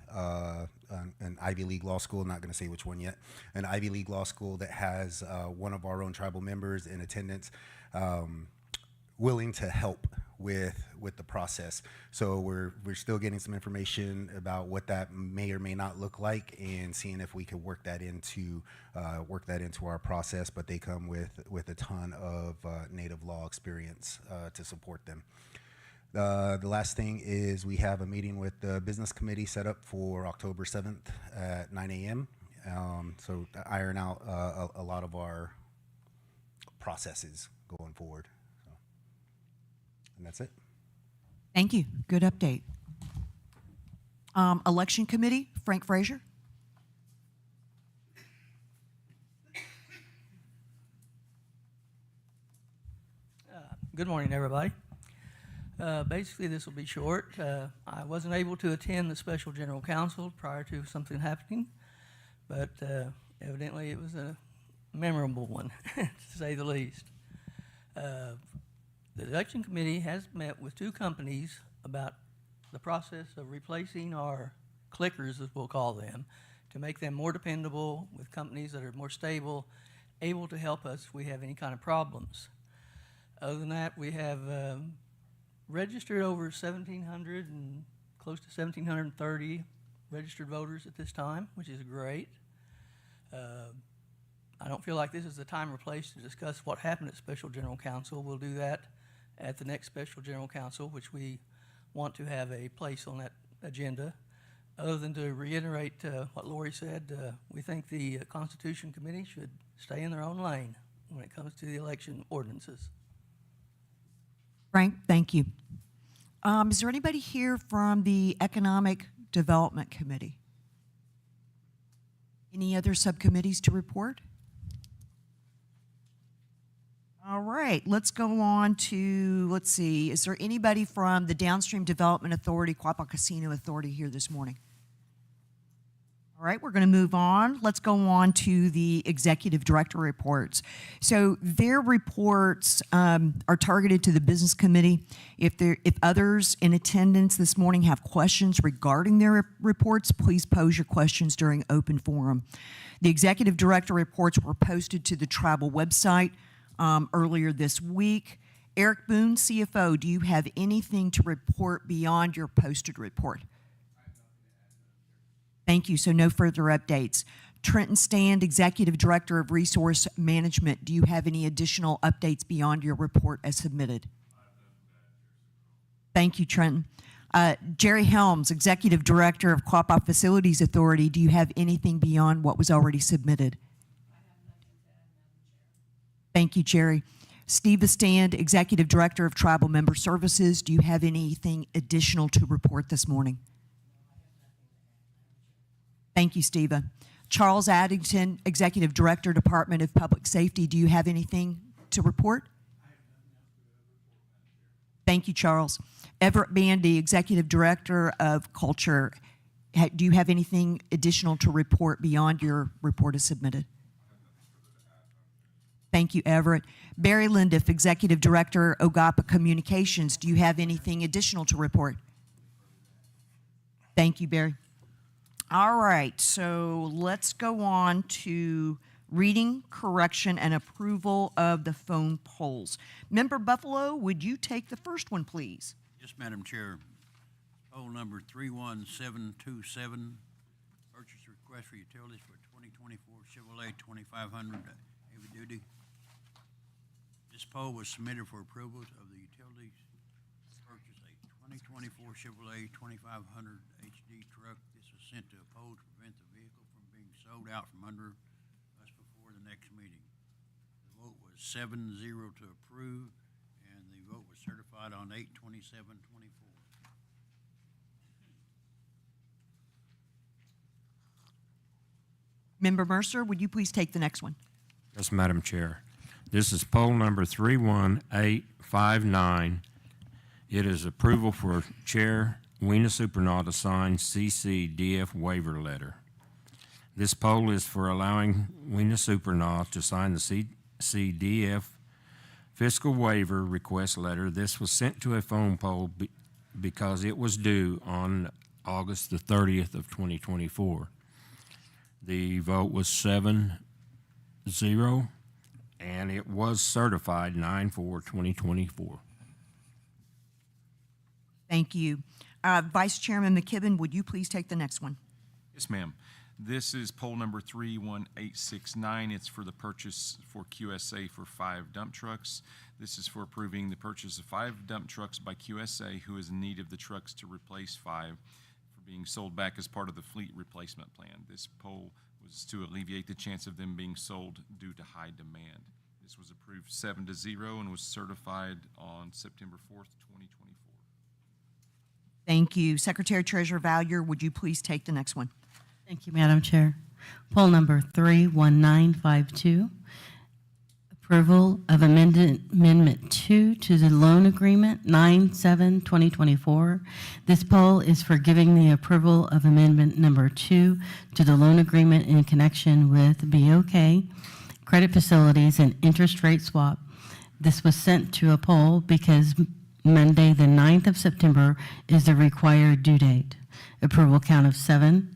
Ivy League law school. Not going to say which one yet. An Ivy League law school that has one of our own tribal members in attendance, willing to help with the process. So we're still getting some information about what that may or may not look like, and seeing if we could work that into our process. But they come with a ton of native law experience to support them. The last thing is we have a meeting with the business committee set up for October 7th at 9 a.m. So to iron out a lot of our processes going forward. So, and that's it. Thank you. Good update. Election Committee, Frank Frazier. Good morning, everybody. Basically, this will be short. I wasn't able to attend the special general council prior to something happening, but evidently it was a memorable one, to say the least. The election committee has met with two companies about the process of replacing our clickers, as we'll call them, to make them more dependable with companies that are more stable, able to help us if we have any kind of problems. Other than that, we have registered over 1,700 and close to 1,730 registered voters at this time, which is great. I don't feel like this is the time or place to discuss what happened at Special General Council. We'll do that at the next Special General Council, which we want to have a place on that agenda. Other than to reiterate what Lori said, we think the Constitution Committee should stay in their own lane when it comes to the election ordinances. Frank, thank you. Is there anybody here from the Economic Development Committee? Any other subcommittees to report? All right, let's go on to, let's see, is there anybody from the Downstream Development Authority, Quapaw Casino Authority here this morning? All right, we're going to move on. Let's go on to the executive director reports. So their reports are targeted to the business committee. If others in attendance this morning have questions regarding their reports, please pose your questions during open forum. The executive director reports were posted to the tribal website earlier this week. Eric Boone, CFO, do you have anything to report beyond your posted report? Thank you. So no further updates. Trenton Stand, Executive Director of Resource Management, do you have any additional updates beyond your report as submitted? Thank you, Trenton. Jerry Helms, Executive Director of Quapaw Facilities Authority, do you have anything beyond what was already submitted? Thank you, Jerry. Steve Stand, Executive Director of Tribal Member Services, do you have anything additional to report this morning? Thank you, Steve. Charles Addington, Executive Director, Department of Public Safety, do you have anything to report? Thank you, Charles. Everett Bandy, Executive Director of Culture, do you have anything additional to report beyond your report as submitted? Thank you, Everett. Barry Lindiff, Executive Director, O-Guah-Pah Communications, do you have anything additional to report? Thank you, Barry. All right, so let's go on to reading, correction, and approval of the phone polls. Member Buffalo, would you take the first one, please? Yes, Madam Chair. Poll number 31727, purchase request for utilities for 2024 Chevrolet 2500 heavy duty. This poll was submitted for approval of the utilities to purchase a 2024 Chevrolet 2500 HD truck. This was sent to a poll to prevent the vehicle from being sold out from under us before the next meeting. The vote was 7-0 to approve, and the vote was certified on 8/27/24. Member Mercer, would you please take the next one? Yes, Madam Chair. This is poll number 31859. It is approval for Chair Weena Supernaw to sign CCDF waiver letter. This poll is for allowing Weena Supernaw to sign the CCDF fiscal waiver request letter. This was sent to a phone poll because it was due on August the 30th of 2024. The vote was 7-0, and it was certified 9/4/2024. Thank you. Vice Chairman McKibben, would you please take the next one? Yes, ma'am. This is poll number 31869. It's for the purchase for QSA for 5 dump trucks. This is for approving the purchase of 5 dump trucks by QSA, who is in need of the trucks to replace 5 for being sold back as part of the fleet replacement plan. This poll was to alleviate the chance of them being sold due to high demand. This was approved 7-0 and was certified on September 4th, 2024. Thank you. Secretary Treasurer Valier, would you please take the next one? Thank you, Madam Chair. Poll number 31952. Approval of Amendment 2 to the loan agreement 9/7/2024. This poll is for giving the approval of Amendment number 2 to the loan agreement in connection with BOK, credit facilities, and interest rate swap. This was sent to a poll because Monday, the 9th of September, is the required due date. Approval count of 7,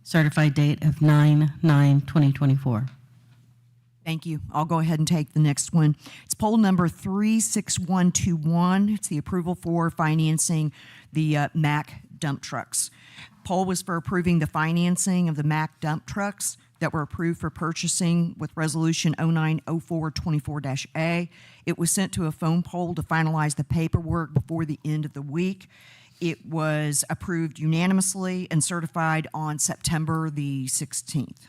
certified date of 9/9/2024. Thank you. I'll go ahead and take the next one. It's poll number 36121. It's the approval for financing the Mack dump trucks. Poll was for approving the financing of the Mack dump trucks that were approved for purchasing with Resolution 090424-A. It was sent to a phone poll to finalize the paperwork before the end of the week. It was approved unanimously and certified on September the 16th.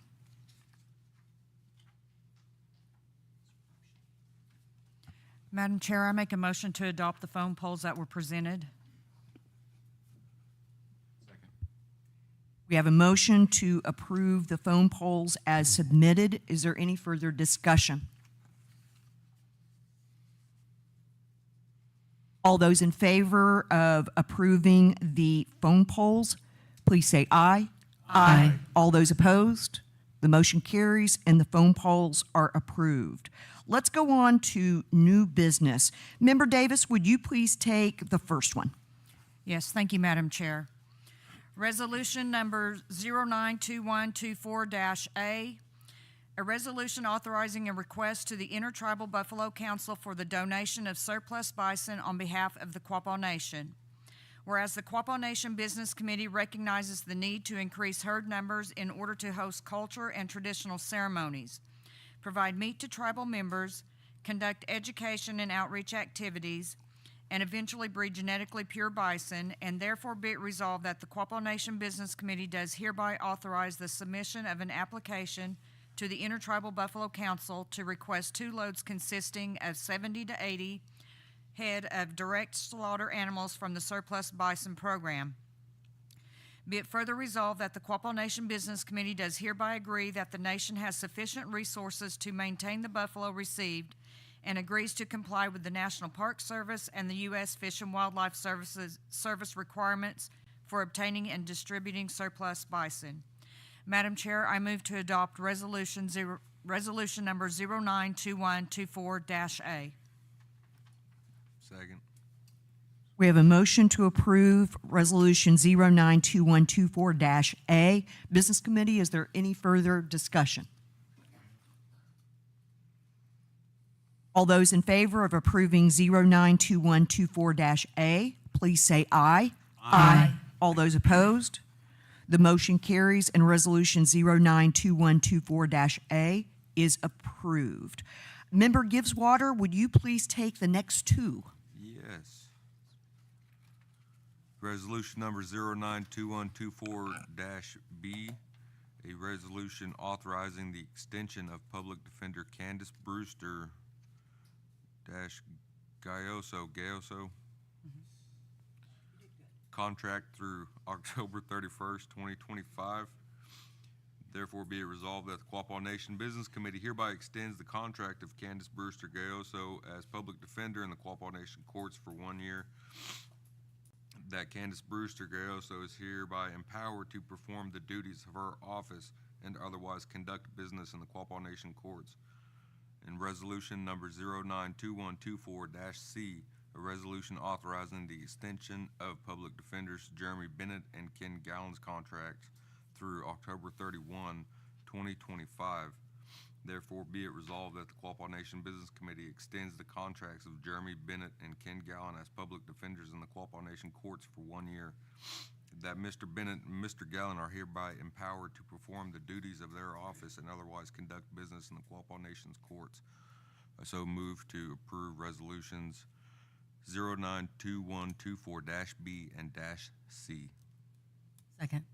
Madam Chair, I make a motion to adopt the phone polls that were presented. We have a motion to approve the phone polls as submitted. Is there any further discussion? All those in favor of approving the phone polls, please say aye. Aye. All those opposed? The motion carries and the phone polls are approved. Let's go on to new business. Member Davis, would you please take the first one? Yes, thank you, Madam Chair. Resolution number 092124-A, a resolution authorizing a request to the Intertribal Buffalo Council for the donation of surplus bison on behalf of the Quapaw Nation. Whereas the Quapaw Nation Business Committee recognizes the need to increase herd numbers in order to host culture and traditional ceremonies, provide meat to tribal members, conduct education and outreach activities, and eventually breed genetically pure bison, and therefore be it resolved that the Quapaw Nation Business Committee does hereby authorize the submission of an application to the Intertribal Buffalo Council to request 2 loads consisting of 70 to 80 head of direct slaughter animals from the surplus bison program. Be it further resolved that the Quapaw Nation Business Committee does hereby agree that the nation has sufficient resources to maintain the buffalo received and agrees to comply with the National Park Service and the U.S. Fish and Wildlife Service requirements for obtaining and distributing surplus bison. Madam Chair, I move to adopt resolution number 092124-A. Second. We have a motion to approve Resolution 092124-A. Business Committee, is there any further discussion? All those in favor of approving 092124-A, please say aye. Aye. All those opposed? The motion carries and Resolution 092124-A is approved. Member Giveswater, would you please take the next 2? Yes. Resolution number 092124-B, a resolution authorizing the extension of Public Defender Candace Brewster Gayoso contract through October 31st, 2025. Therefore, be it resolved that the Quapaw Nation Business Committee hereby extends the contract of Candace Brewster Gayoso as public defender in the Quapaw Nation courts for 1 year. That Candace Brewster Gayoso is hereby empowered to perform the duties of her office and otherwise conduct business in the Quapaw Nation courts. In resolution number 092124-C, a resolution authorizing the extension of public defenders Jeremy Bennett and Ken Gallen's contracts through October 31, 2025. Therefore, be it resolved that the Quapaw Nation Business Committee extends the contracts of Jeremy Bennett and Ken Gallen as public defenders in the Quapaw Nation courts for 1 year. That Mr. Bennett and Mr. Gallen are hereby empowered to perform the duties of their office and otherwise conduct business in the Quapaw Nation's courts. I so move to approve resolutions 092124-B and -C. Second.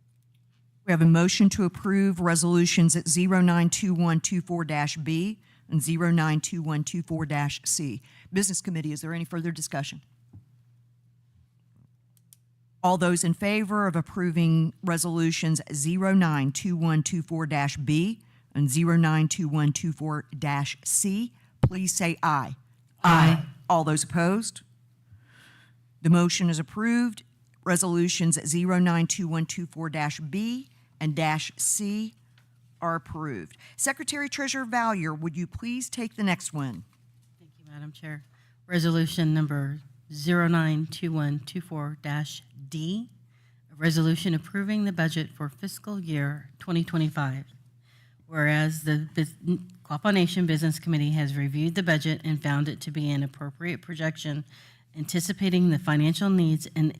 We have a motion to approve resolutions at 092124-B and 092124-C. Business Committee, is there any further discussion? All those in favor of approving resolutions 092124-B and 092124-C, please say aye. Aye. All those opposed? The motion is approved. Resolutions 092124-B and -C are approved. Secretary Treasurer Valier, would you please take the next one? Thank you, Madam Chair. Resolution number 092124-D, a resolution approving the budget for fiscal year 2025. Whereas the Quapaw Nation Business Committee has reviewed the budget and found it to be an appropriate projection, anticipating the financial needs and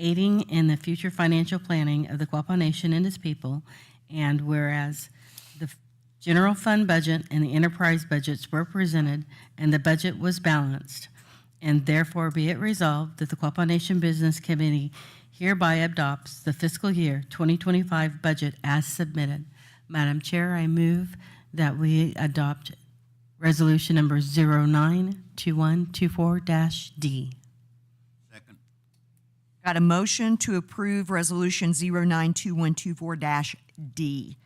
aiding in the future financial planning of the Quapaw Nation and its people. And whereas the general fund budget and the enterprise budgets were presented and the budget was balanced, and therefore be it resolved that the Quapaw Nation Business Committee hereby adopts the fiscal year 2025 budget as submitted. Madam Chair, I move that we adopt resolution number 092124-D. Second. Got a motion to approve resolution 092124-D.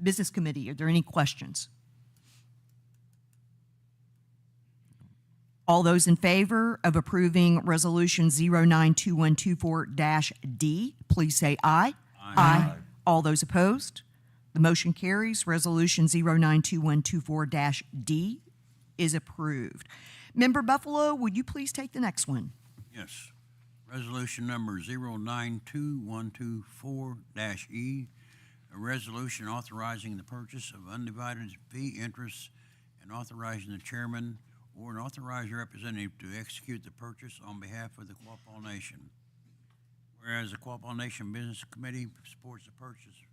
Business Committee, are there any questions? All those in favor of approving resolution 092124-D, please say aye. Aye. All those opposed? The motion carries. Resolution 092124-D is approved. Member Buffalo, would you please take the next one? Yes. Resolution number 092124-E, a resolution authorizing the purchase of undivided fee interests and authorizing the chairman or an authorized representative to execute the purchase on behalf of the Quapaw Nation. Whereas the Quapaw Nation Business Committee supports the purchase of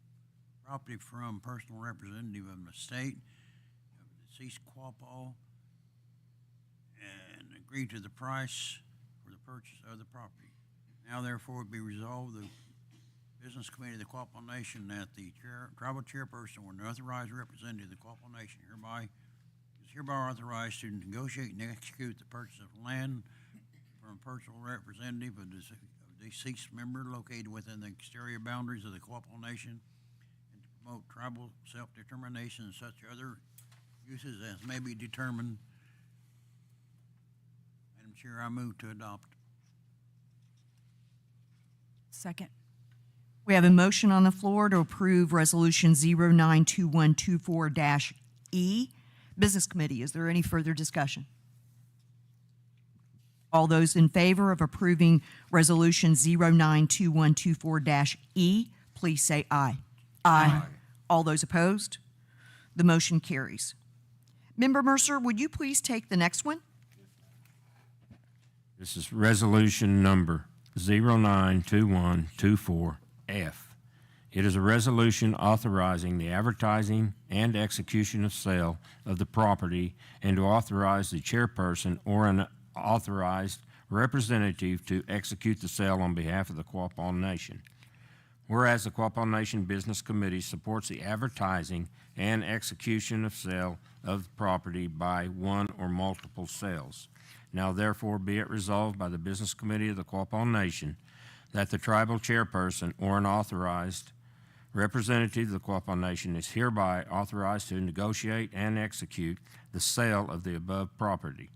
property from personal representative of the state of deceased Quapaw and agree to the price for the purchase of the property. Now therefore be resolved, the Business Committee of the Quapaw Nation, that the tribal chairperson or an authorized representative of the Quapaw Nation is hereby authorized to negotiate and execute the purchase of land from a personal representative of deceased member located within the exterior boundaries of the Quapaw Nation, and to promote tribal self-determination and such other uses as may be determined. Madam Chair, I move to adopt. Second. We have a motion on the floor to approve resolution 092124-E. Business Committee, is there any further discussion? All those in favor of approving resolution 092124-E, please say aye. Aye. All those opposed? The motion carries. Member Mercer, would you please take the next one? This is resolution number 092124F. It is a resolution authorizing the advertising and execution of sale of the property and to authorize the chairperson or an authorized representative to execute the sale on behalf of the Quapaw Nation. Whereas the Quapaw Nation Business Committee supports the advertising and execution of sale of property by one or multiple sales. Now therefore be it resolved by the Business Committee of the Quapaw Nation that the tribal chairperson or an authorized representative of the Quapaw Nation is hereby authorized to negotiate and execute the sale of the above property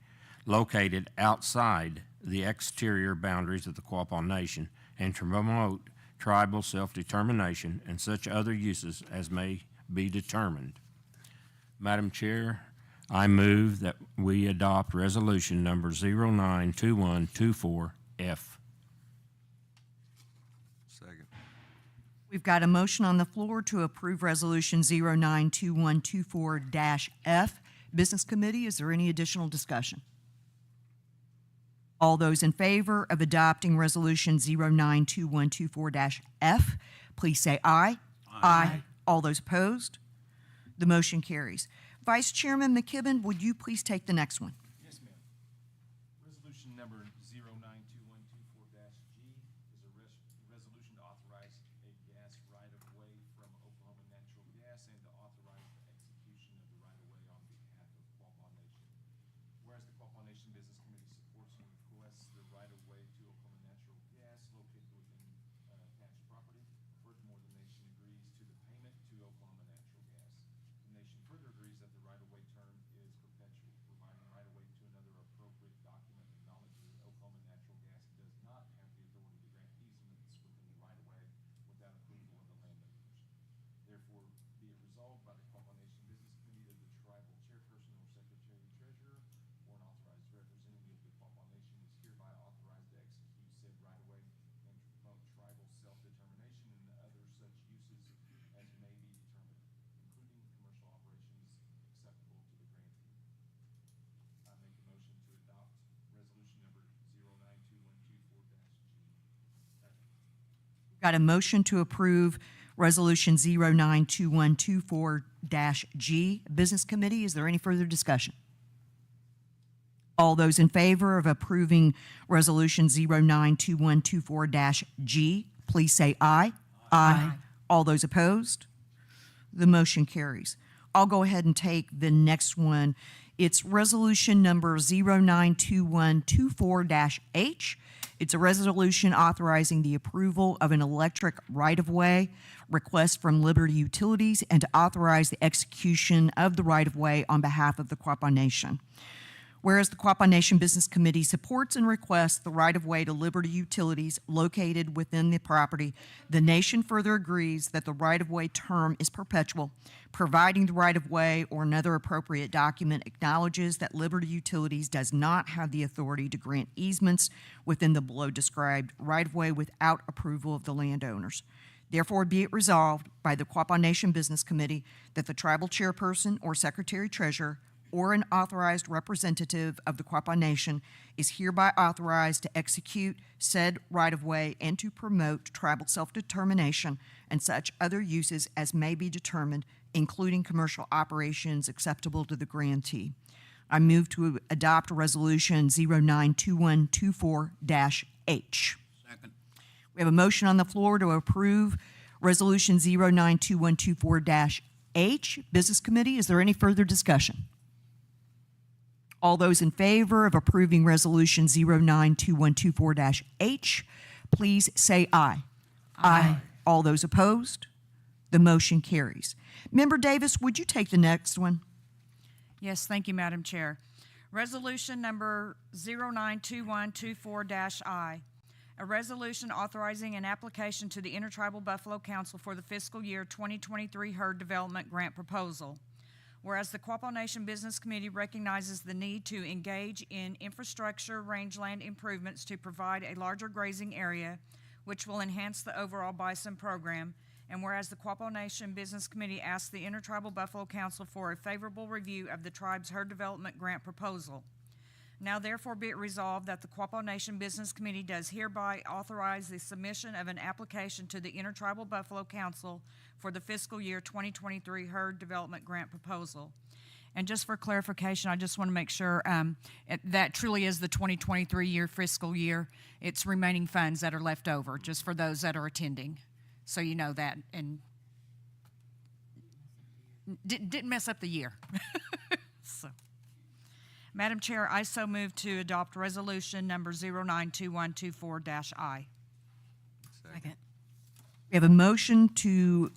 located outside the exterior boundaries of the Quapaw Nation and to promote tribal self-determination and such other uses as may be determined. Madam Chair, I move that we adopt resolution number 092124F. Second. We've got a motion on the floor to approve resolution 092124-F. Business Committee, is there any additional discussion? All those in favor of adopting resolution 092124-F, please say aye. Aye. All those opposed? The motion carries. Vice Chairman McKibben, would you please take the next one? Yes, ma'am. Resolution number 092124-G is a resolution to authorize a gas right-of-way from Oklahoma Natural Gas and to authorize the execution of the right-of-way on behalf of Quapaw Nation. Whereas the Quapaw Nation Business Committee supports and requests the right-of-way to Oklahoma Natural Gas located within Got a motion to approve Resolution 092124-G. Business Committee, is there any further discussion? All those in favor of approving Resolution 092124-G, please say aye. Aye. All those opposed? The motion carries. I'll go ahead and take the next one. It's Resolution number 092124-H. It's a resolution authorizing the approval of an electric right-of-way request from Liberty Utilities and to authorize the execution of the right-of-way on behalf of the Quapaw Nation. Whereas the Quapaw Nation Business Committee supports and requests the right-of-way to Liberty Utilities located within the property, the nation further agrees that the right-of-way term is perpetual, providing the right-of-way or another appropriate document acknowledges that Liberty Utilities does not have the authority to grant easements within the below-described right-of-way without approval of the landowners. Therefore, be it resolved by the Quapaw Nation Business Committee that the tribal chairperson or secretary-treasurer or an authorized representative of the Quapaw Nation is hereby authorized to execute said right-of-way and to promote tribal self-determination and such other uses as may be determined, including commercial operations acceptable to the grantee. I move to adopt Resolution 092124-H. Second. We have a motion on the floor to approve Resolution 092124-H. Business Committee, is there any further discussion? All those in favor of approving Resolution 092124-H, please say aye. Aye. All those opposed? The motion carries. Member Davis, would you take the next one? Yes, thank you, Madam Chair. Resolution number 092124-I, a resolution authorizing an application to the Intertribal Buffalo Council for the fiscal year 2023 herd development grant proposal. Whereas the Quapaw Nation Business Committee recognizes the need to engage in infrastructure rangeland improvements to provide a larger grazing area, which will enhance the overall bison program, and whereas the Quapaw Nation Business Committee asks the Intertribal Buffalo Council for a favorable review of the tribe's herd development grant proposal. Now therefore be it resolved that the Quapaw Nation Business Committee does hereby authorize the submission of an application to the Intertribal Buffalo Council for the fiscal year 2023 herd development grant proposal. And just for clarification, I just want to make sure that truly is the 2023 year fiscal year. It's remaining funds that are left over, just for those that are attending. So you know that, and didn't mess up the year. So. Madam Chair, I so move to adopt resolution number 092124-I. Second. We have a motion to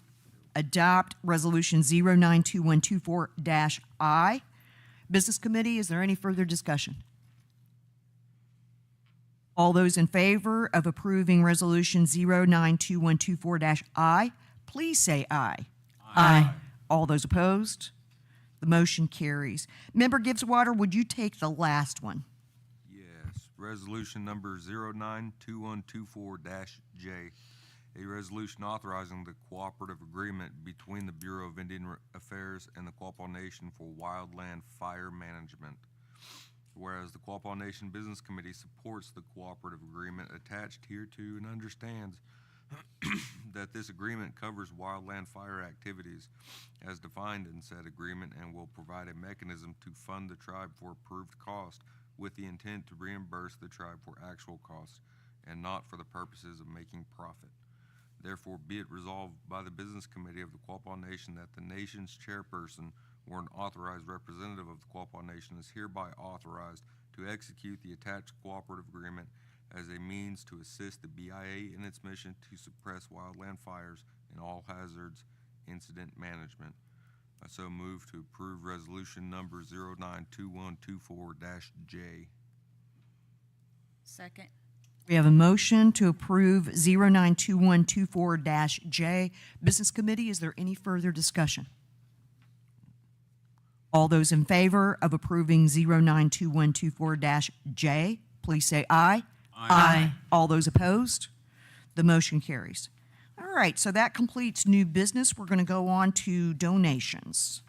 adopt Resolution 092124-I. Business Committee, is there any further discussion? All those in favor of approving Resolution 092124-I, please say aye. Aye. All those opposed? The motion carries. Member Gibbswater, would you take the last one? Yes, resolution number 092124-J, a resolution authorizing the cooperative agreement between the Bureau of Indian Affairs and the Quapaw Nation for wildland fire management. Whereas the Quapaw Nation Business Committee supports the cooperative agreement attached hereto and understands that this agreement covers wildland fire activities as defined in said agreement and will provide a mechanism to fund the tribe for approved cost with the intent to reimburse the tribe for actual costs and not for the purposes of making profit. Therefore, be it resolved by the Business Committee of the Quapaw Nation that the nation's chairperson or an authorized representative of the Quapaw Nation is hereby authorized to execute the attached cooperative agreement as a means to assist the BIA in its mission to suppress wildland fires and all hazards incident management. I so move to approve resolution number 092124-J. Second. We have a motion to approve 092124-J. Business Committee, is there any further discussion? All those in favor of approving 092124-J, please say aye. Aye. All those opposed? The motion carries. All right, so that completes new business. We're going to go on to donations.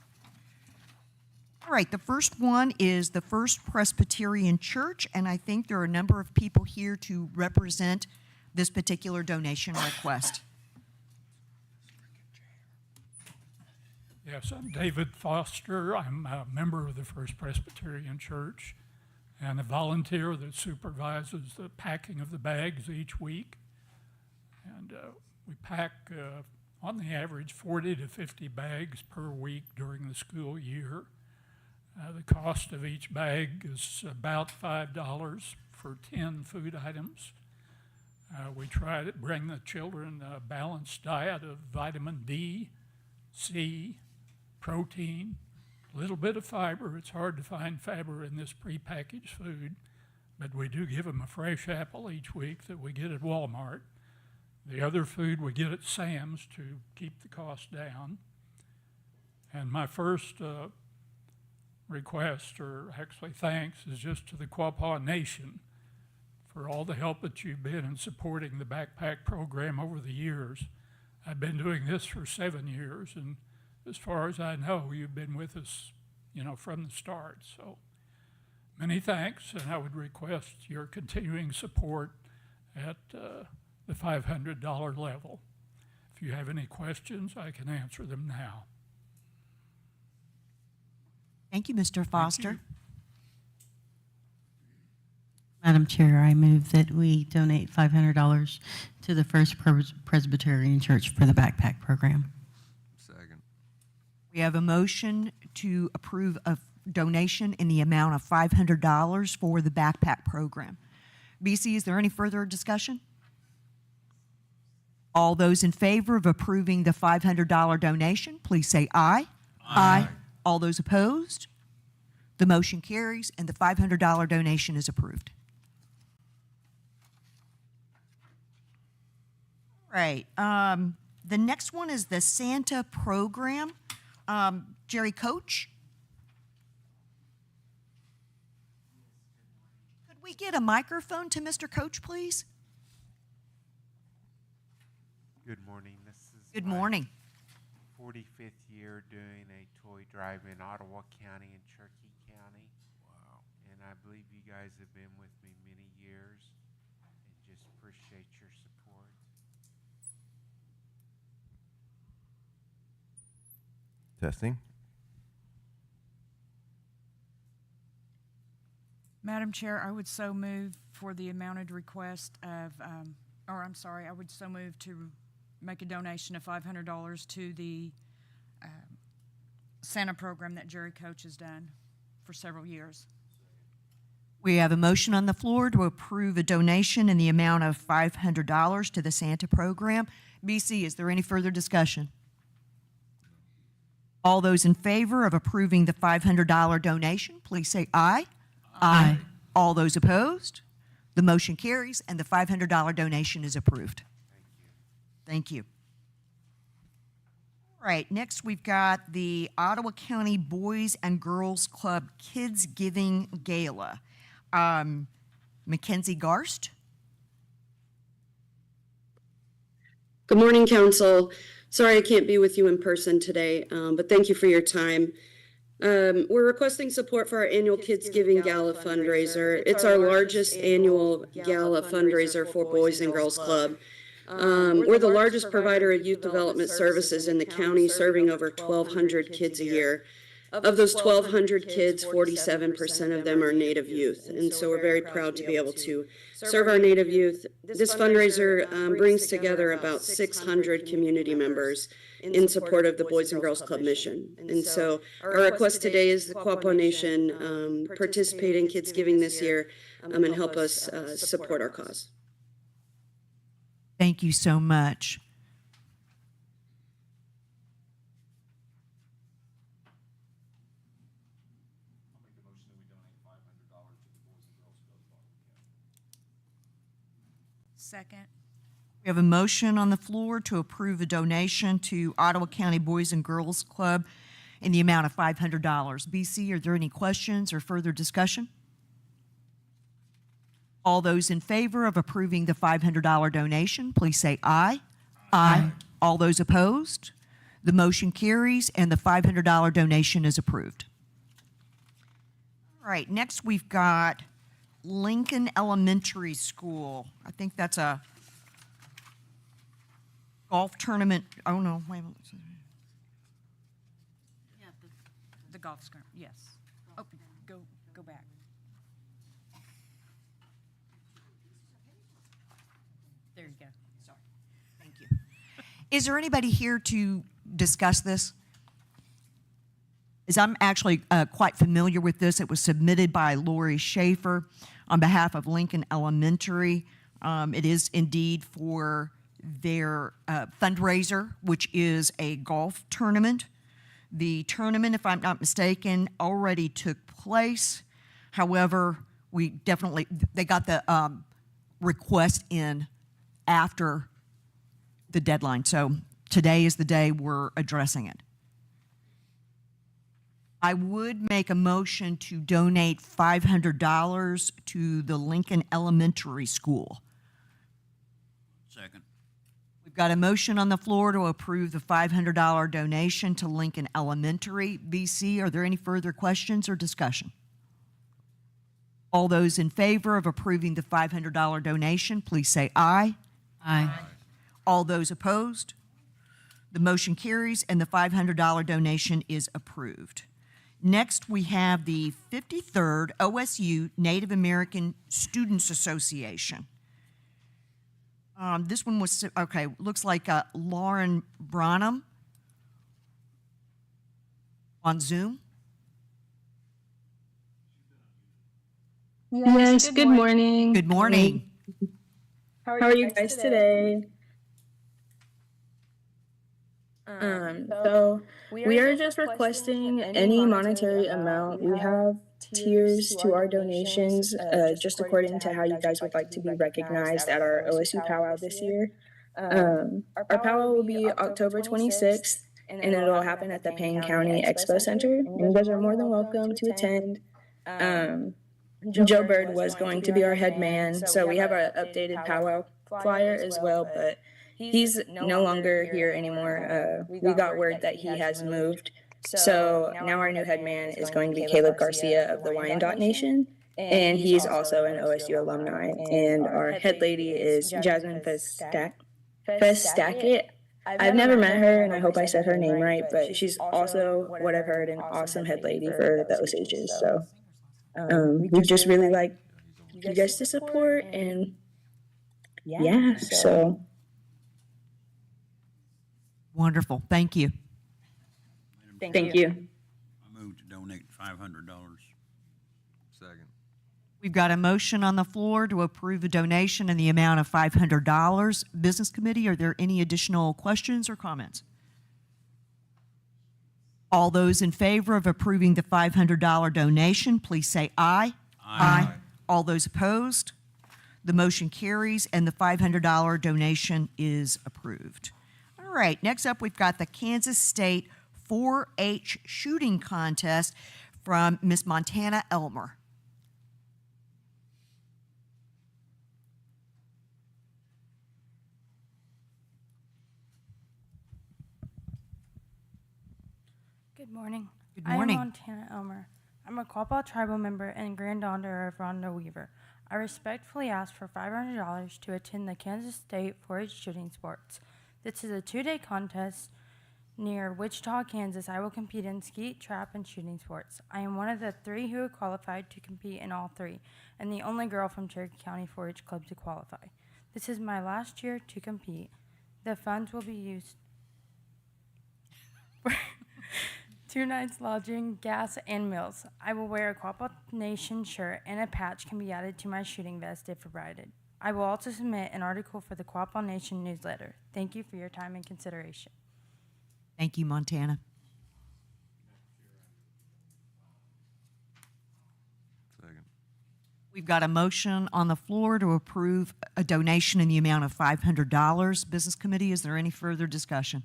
All right, the first one is the First Presbyterian Church, and I think there are a number of people here to represent this particular donation request? Yes, I'm David Foster. I'm a member of the First Presbyterian Church and a volunteer that supervises the packing of the bags each week. And we pack, on the average, 40 to 50 bags per week during the school year. The cost of each bag is about $5 for 10 food items. We try to bring the children a balanced diet of vitamin D, C, protein, a little bit of fiber. It's hard to find fiber in this prepackaged food, but we do give them a fresh apple each week that we get at Walmart. The other food we get at Sam's to keep the cost down. And my first request, or actually thanks, is just to the Quapaw Nation for all the help that you've been in supporting the backpack program over the years. I've been doing this for 7 years, and as far as I know, you've been with us, from the start. So many thanks, and I would request your continuing support at the $500 level. If you have any questions, I can answer them now. Thank you, Mr. Foster. you. Madam Chair, I move that we donate $500 to the First Presbyterian Church for the backpack program. Second. We have a motion to approve a donation in the amount of $500 for the backpack program. BC, is there any further discussion? All those in favor of approving the $500 donation, please say aye. Aye. All those opposed? The motion carries, and the $500 donation is approved. Right. The next one is the Santa program. Jerry Coach? Could we get a microphone to Mr. Coach, please? Good morning. This is Good my morning. 45th year doing a toy drive in Ottawa County and Cherokee County. Wow. And I believe you guys have been with me many years and just appreciate your support. Testing. Madam Chair, I would so move for the amounted request of, I would so move to make a donation of $500 to the Santa program that Jerry Coach has done for several years. We have a motion on the floor to approve a donation in the amount of $500 to the Santa program. BC, is there any further discussion? All those in favor of approving the $500 donation, please say aye. Aye. All those opposed? The motion carries, and the $500 donation is approved. Thank you. All right, next we've got the Ottawa County Boys and Girls Club Kids Giving Gala. Mackenzie Garst? Good morning, Council. Sorry I can't be with you in person today, but thank you for your time. We're requesting support for our annual Kids Giving Gala fundraiser. It's our largest annual gala fundraiser for Boys and Girls Club. We're the largest provider of youth development services in the county, serving over 1,200 kids a year. Of those 1,200 kids, 47% of them are Native youth, and so we're very proud to be able to serve our Native youth. This fundraiser brings together about 600 community members in support of the Boys and Girls Club mission. And so our request today is the Quapaw Nation participate in Kids Giving this year and help us support our cause. Thank you so much. Second. We have a motion on the floor to approve a donation to Ottawa County Boys and Girls Club in the amount of $500. BC, are there any questions or further discussion? All those in favor of approving the $500 donation, please say aye. Aye. All those opposed? The motion carries, and the $500 donation is approved. All right, next we've got Lincoln Elementary School. I think that's a golf tournament, oh no, wait a minute. The golf scrim, yes. Oh, go back. There you go. Sorry. Thank you. Is there anybody here to discuss this? As I'm actually quite familiar with this, it was submitted by Lori Schaefer on behalf of Lincoln Elementary. It is indeed for their fundraiser, which is a golf tournament. The tournament, if I'm not mistaken, already took place. However, they got the request in after the deadline. So today is the day we're addressing it. I would make a motion to donate $500 to the Lincoln Elementary School. Second. We've got a motion on the floor to approve the $500 donation to Lincoln Elementary. BC, are there any further questions or discussion? All those in favor of approving the $500 donation, please say aye. Aye. All those opposed? The motion carries and the $500 donation is approved. Next, we have the 53rd OSU Native American Students Association. This one was, okay, looks like Lauren Branham on Zoom. Yes, good morning. Good morning. How are you guys today? So we are just requesting any monetary amount. We have tiers to our donations, just according to how you guys would like to be recognized at our OSU powwow this year. Our powwow will be October 26th, and it'll happen at the Payne County Expo Center. And you guys are more than welcome to attend. Joe Bird was going to be our head man, so we have our updated powwow flyer as well, but he's no longer here anymore. We got word that he has moved. So now our new head man is going to be Caleb Garcia of the Wyandotte Nation, and he's also an OSU alumni. And our head lady is Jasmine Festackett. I've never met her, and I hope I said her name right, but she's also, what I've heard, an awesome head lady for the Osages. So we just really like you guys to support, and yeah, so. Wonderful. Thank you. Thank you. I move to donate $500. Second. We've got a motion on the floor to approve a donation in the amount of $500. Business Committee, are there any additional questions or comments? All those in favor of approving the $500 donation, please say aye. Aye. All those opposed? The motion carries and the $500 donation is approved. All right, next up we've got the Kansas State 4-H shooting contest from Miss Montana Elmer. Good morning. Good morning. I am Montana Elmer. I'm a Quapaw tribal member and granddaughter of Rhonda Weaver. I respectfully ask for $500 to attend the Kansas State 4-H shooting sports. This is a 2-day contest near Wichita, Kansas. I will compete in skeet, trap, and shooting sports. I am one of the 3 who have qualified to compete in all 3, and the only girl from Cherokee County 4-H Club to qualify. This is my last year to compete. The funds will be used for 2 nights lodging, gas, and meals. I will wear a Quapaw Nation shirt, and a patch can be added to my shooting vest if provided. I will also submit an article for the Quapaw Nation newsletter. Thank you for your time and consideration. Thank you, Montana. Second. We've got a motion on the floor to approve a donation in the amount of $500. Business Committee, is there any further discussion?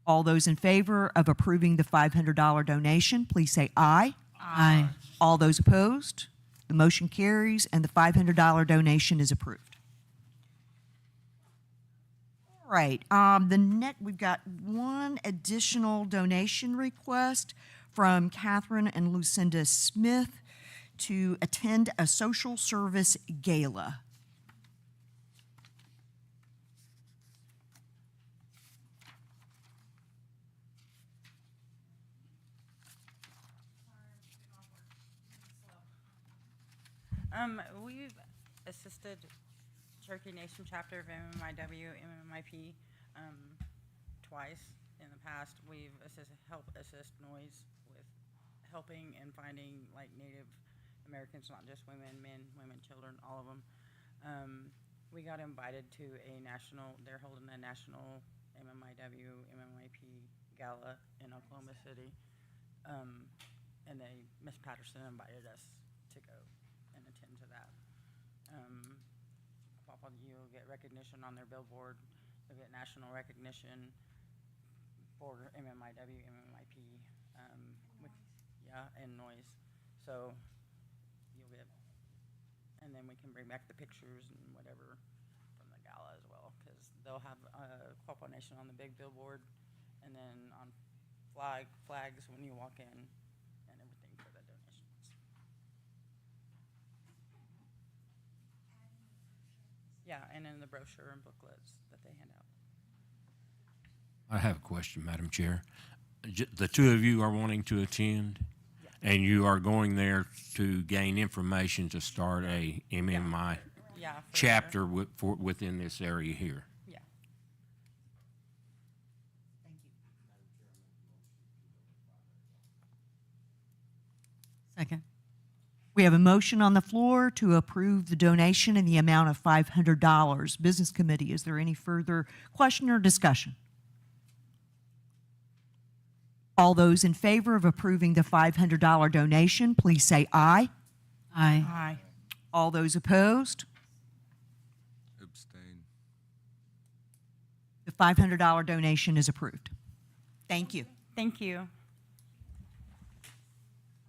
All those in favor of approving the $500 donation, please say aye. Aye. All those opposed? The motion carries and the $500 donation is approved. All right, we've got one additional donation request from Catherine and Lucinda Smith to attend a social service gala. We've assisted Cherokee Nation chapter of MMIW, MMIP, twice in the past. We've helped assist Noise with helping and finding like Native Americans, not just women, men, women, children, all of them. We got invited to they're holding a national MMIW, MMIP gala in Oklahoma City. And Miss Patterson invited us to go and attend to that. You'll get recognition on their billboard. You'll get national recognition for MMIW, MMIP, and Noise. So you'll get, and then we can bring back the pictures and whatever from the gala as well, because they'll have Quapaw Nation on the big billboard, and then on flags when you walk in, and everything for the donations. Yeah, and in the brochure and booklets that they hand out. I have a question, Madam Chair. The two of you are wanting to attend, and you are going there to gain information to start a MMI chapter within this area here. Yeah. Second. We have a motion on the floor to approve the donation in the amount of $500. Business Committee, is there any further question or discussion? All those in favor of approving the $500 donation, please say aye. Aye. Aye. All those opposed? Abstain. The $500 donation is approved. Thank you. Thank you.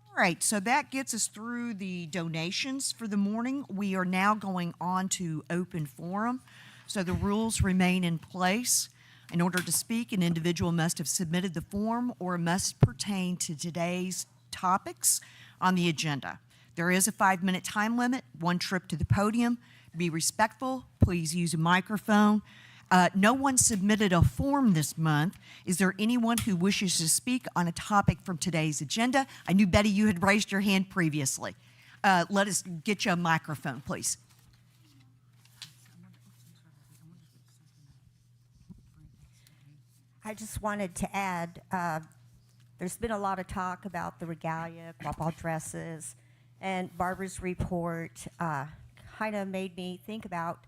All right, so that gets us through the donations for the morning. We are now going on to open forum. So the rules remain in place. In order to speak, an individual must have submitted the form or must pertain to today's topics on the agenda. There is a 5-minute time limit, 1 trip to the podium. Be respectful, please use a microphone. No one submitted a form this month. Is there anyone who wishes to speak on a topic from today's agenda? I knew, Betty, you had raised your hand previously. Let us get you a microphone, please. I just wanted to add, there's been a lot of talk about the regalia, Quapaw dresses, and Barbara's report kind of made me think about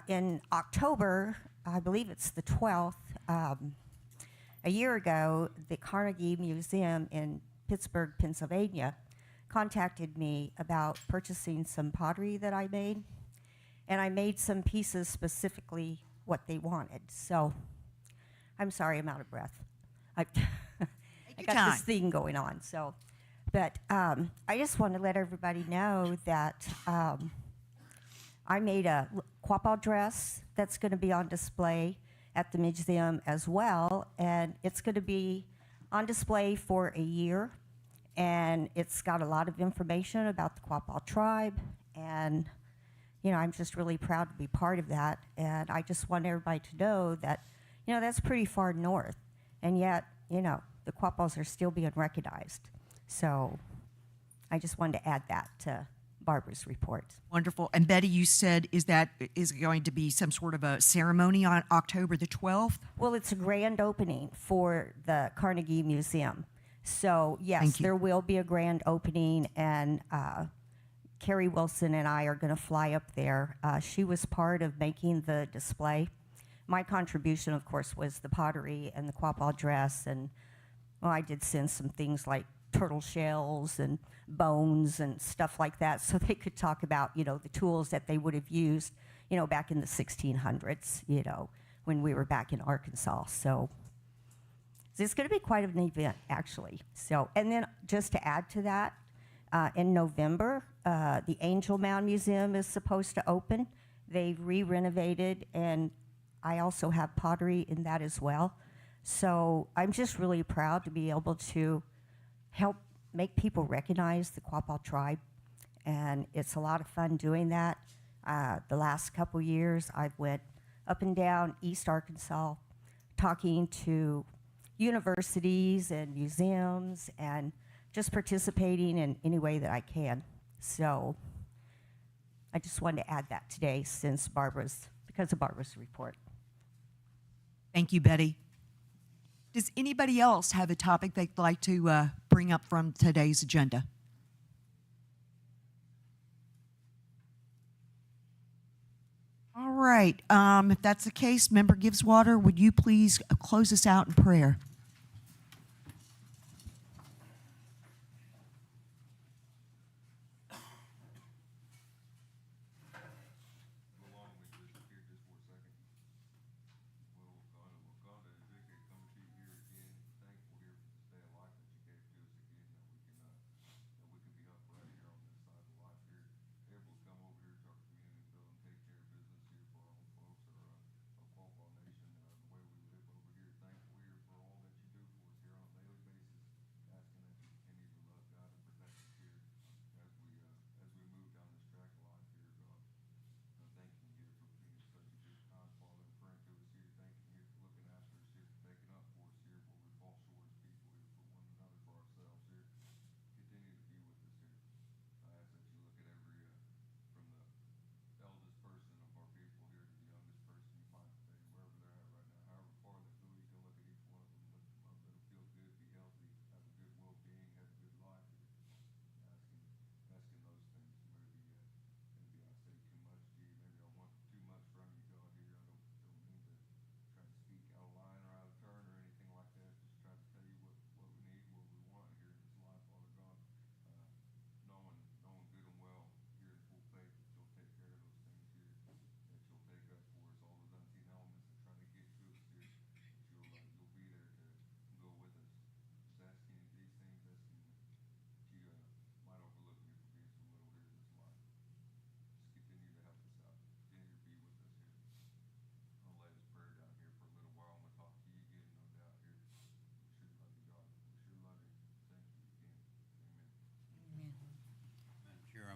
in October, I believe it's the 12th, a year ago, the Carnegie Museum in Pittsburgh, Pennsylvania, contacted me about purchasing some pottery that I made, and I made some pieces specifically what they wanted. So I'm sorry, I'm out of breath. I got this thing going on. So, but I just want to let everybody know that I made a Quapaw dress that's going to be on display at the museum as well, and it's going to be on display for a year, and it's got a lot of information about the Quapaw tribe, and you know, I'm just really proud to be part of that, and I just want everybody to know that, you know, that's pretty far north, and yet, you know, the Quapaws are still being recognized. So I just wanted to add that to Barbara's report. Wonderful. And Betty, you said, is it going to be some sort of a ceremony on October the 12th? Well, it's a grand opening for the Carnegie Museum. So yes, there will be a grand opening, and Carrie Wilson and I are going to fly up there. She was part of making the display. My contribution, of course, was the pottery and the Quapaw dress, and well, I did send some things like turtle shells and bones and stuff like that, so they could talk about, you know, the tools that they would have used, you know, back in the 1600s, you know, when we were back in Arkansas. So it's going to be quite an event, actually. So, and then just to add to that, in November, the Angel Mound Museum is supposed to open. They've re-renovated, and I also have pottery in that as well. So I'm just really proud to be able to help make people recognize the Quapaw tribe, and it's a lot of fun doing that. The last couple years, I've went up and down East Arkansas talking to universities and museums and just participating in any way that I can. So I just wanted to add that today because of Barbara's report. Thank you, Betty. Does anybody else have a topic they'd like to bring up from today's agenda? All right. If that's the case, Member Giveswater, would you please close us out in prayer?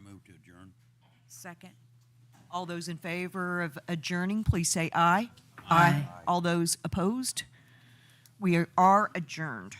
Move to adjourn. Second. All those in favor of adjourning, please say aye. Aye. All those opposed? We are adjourned.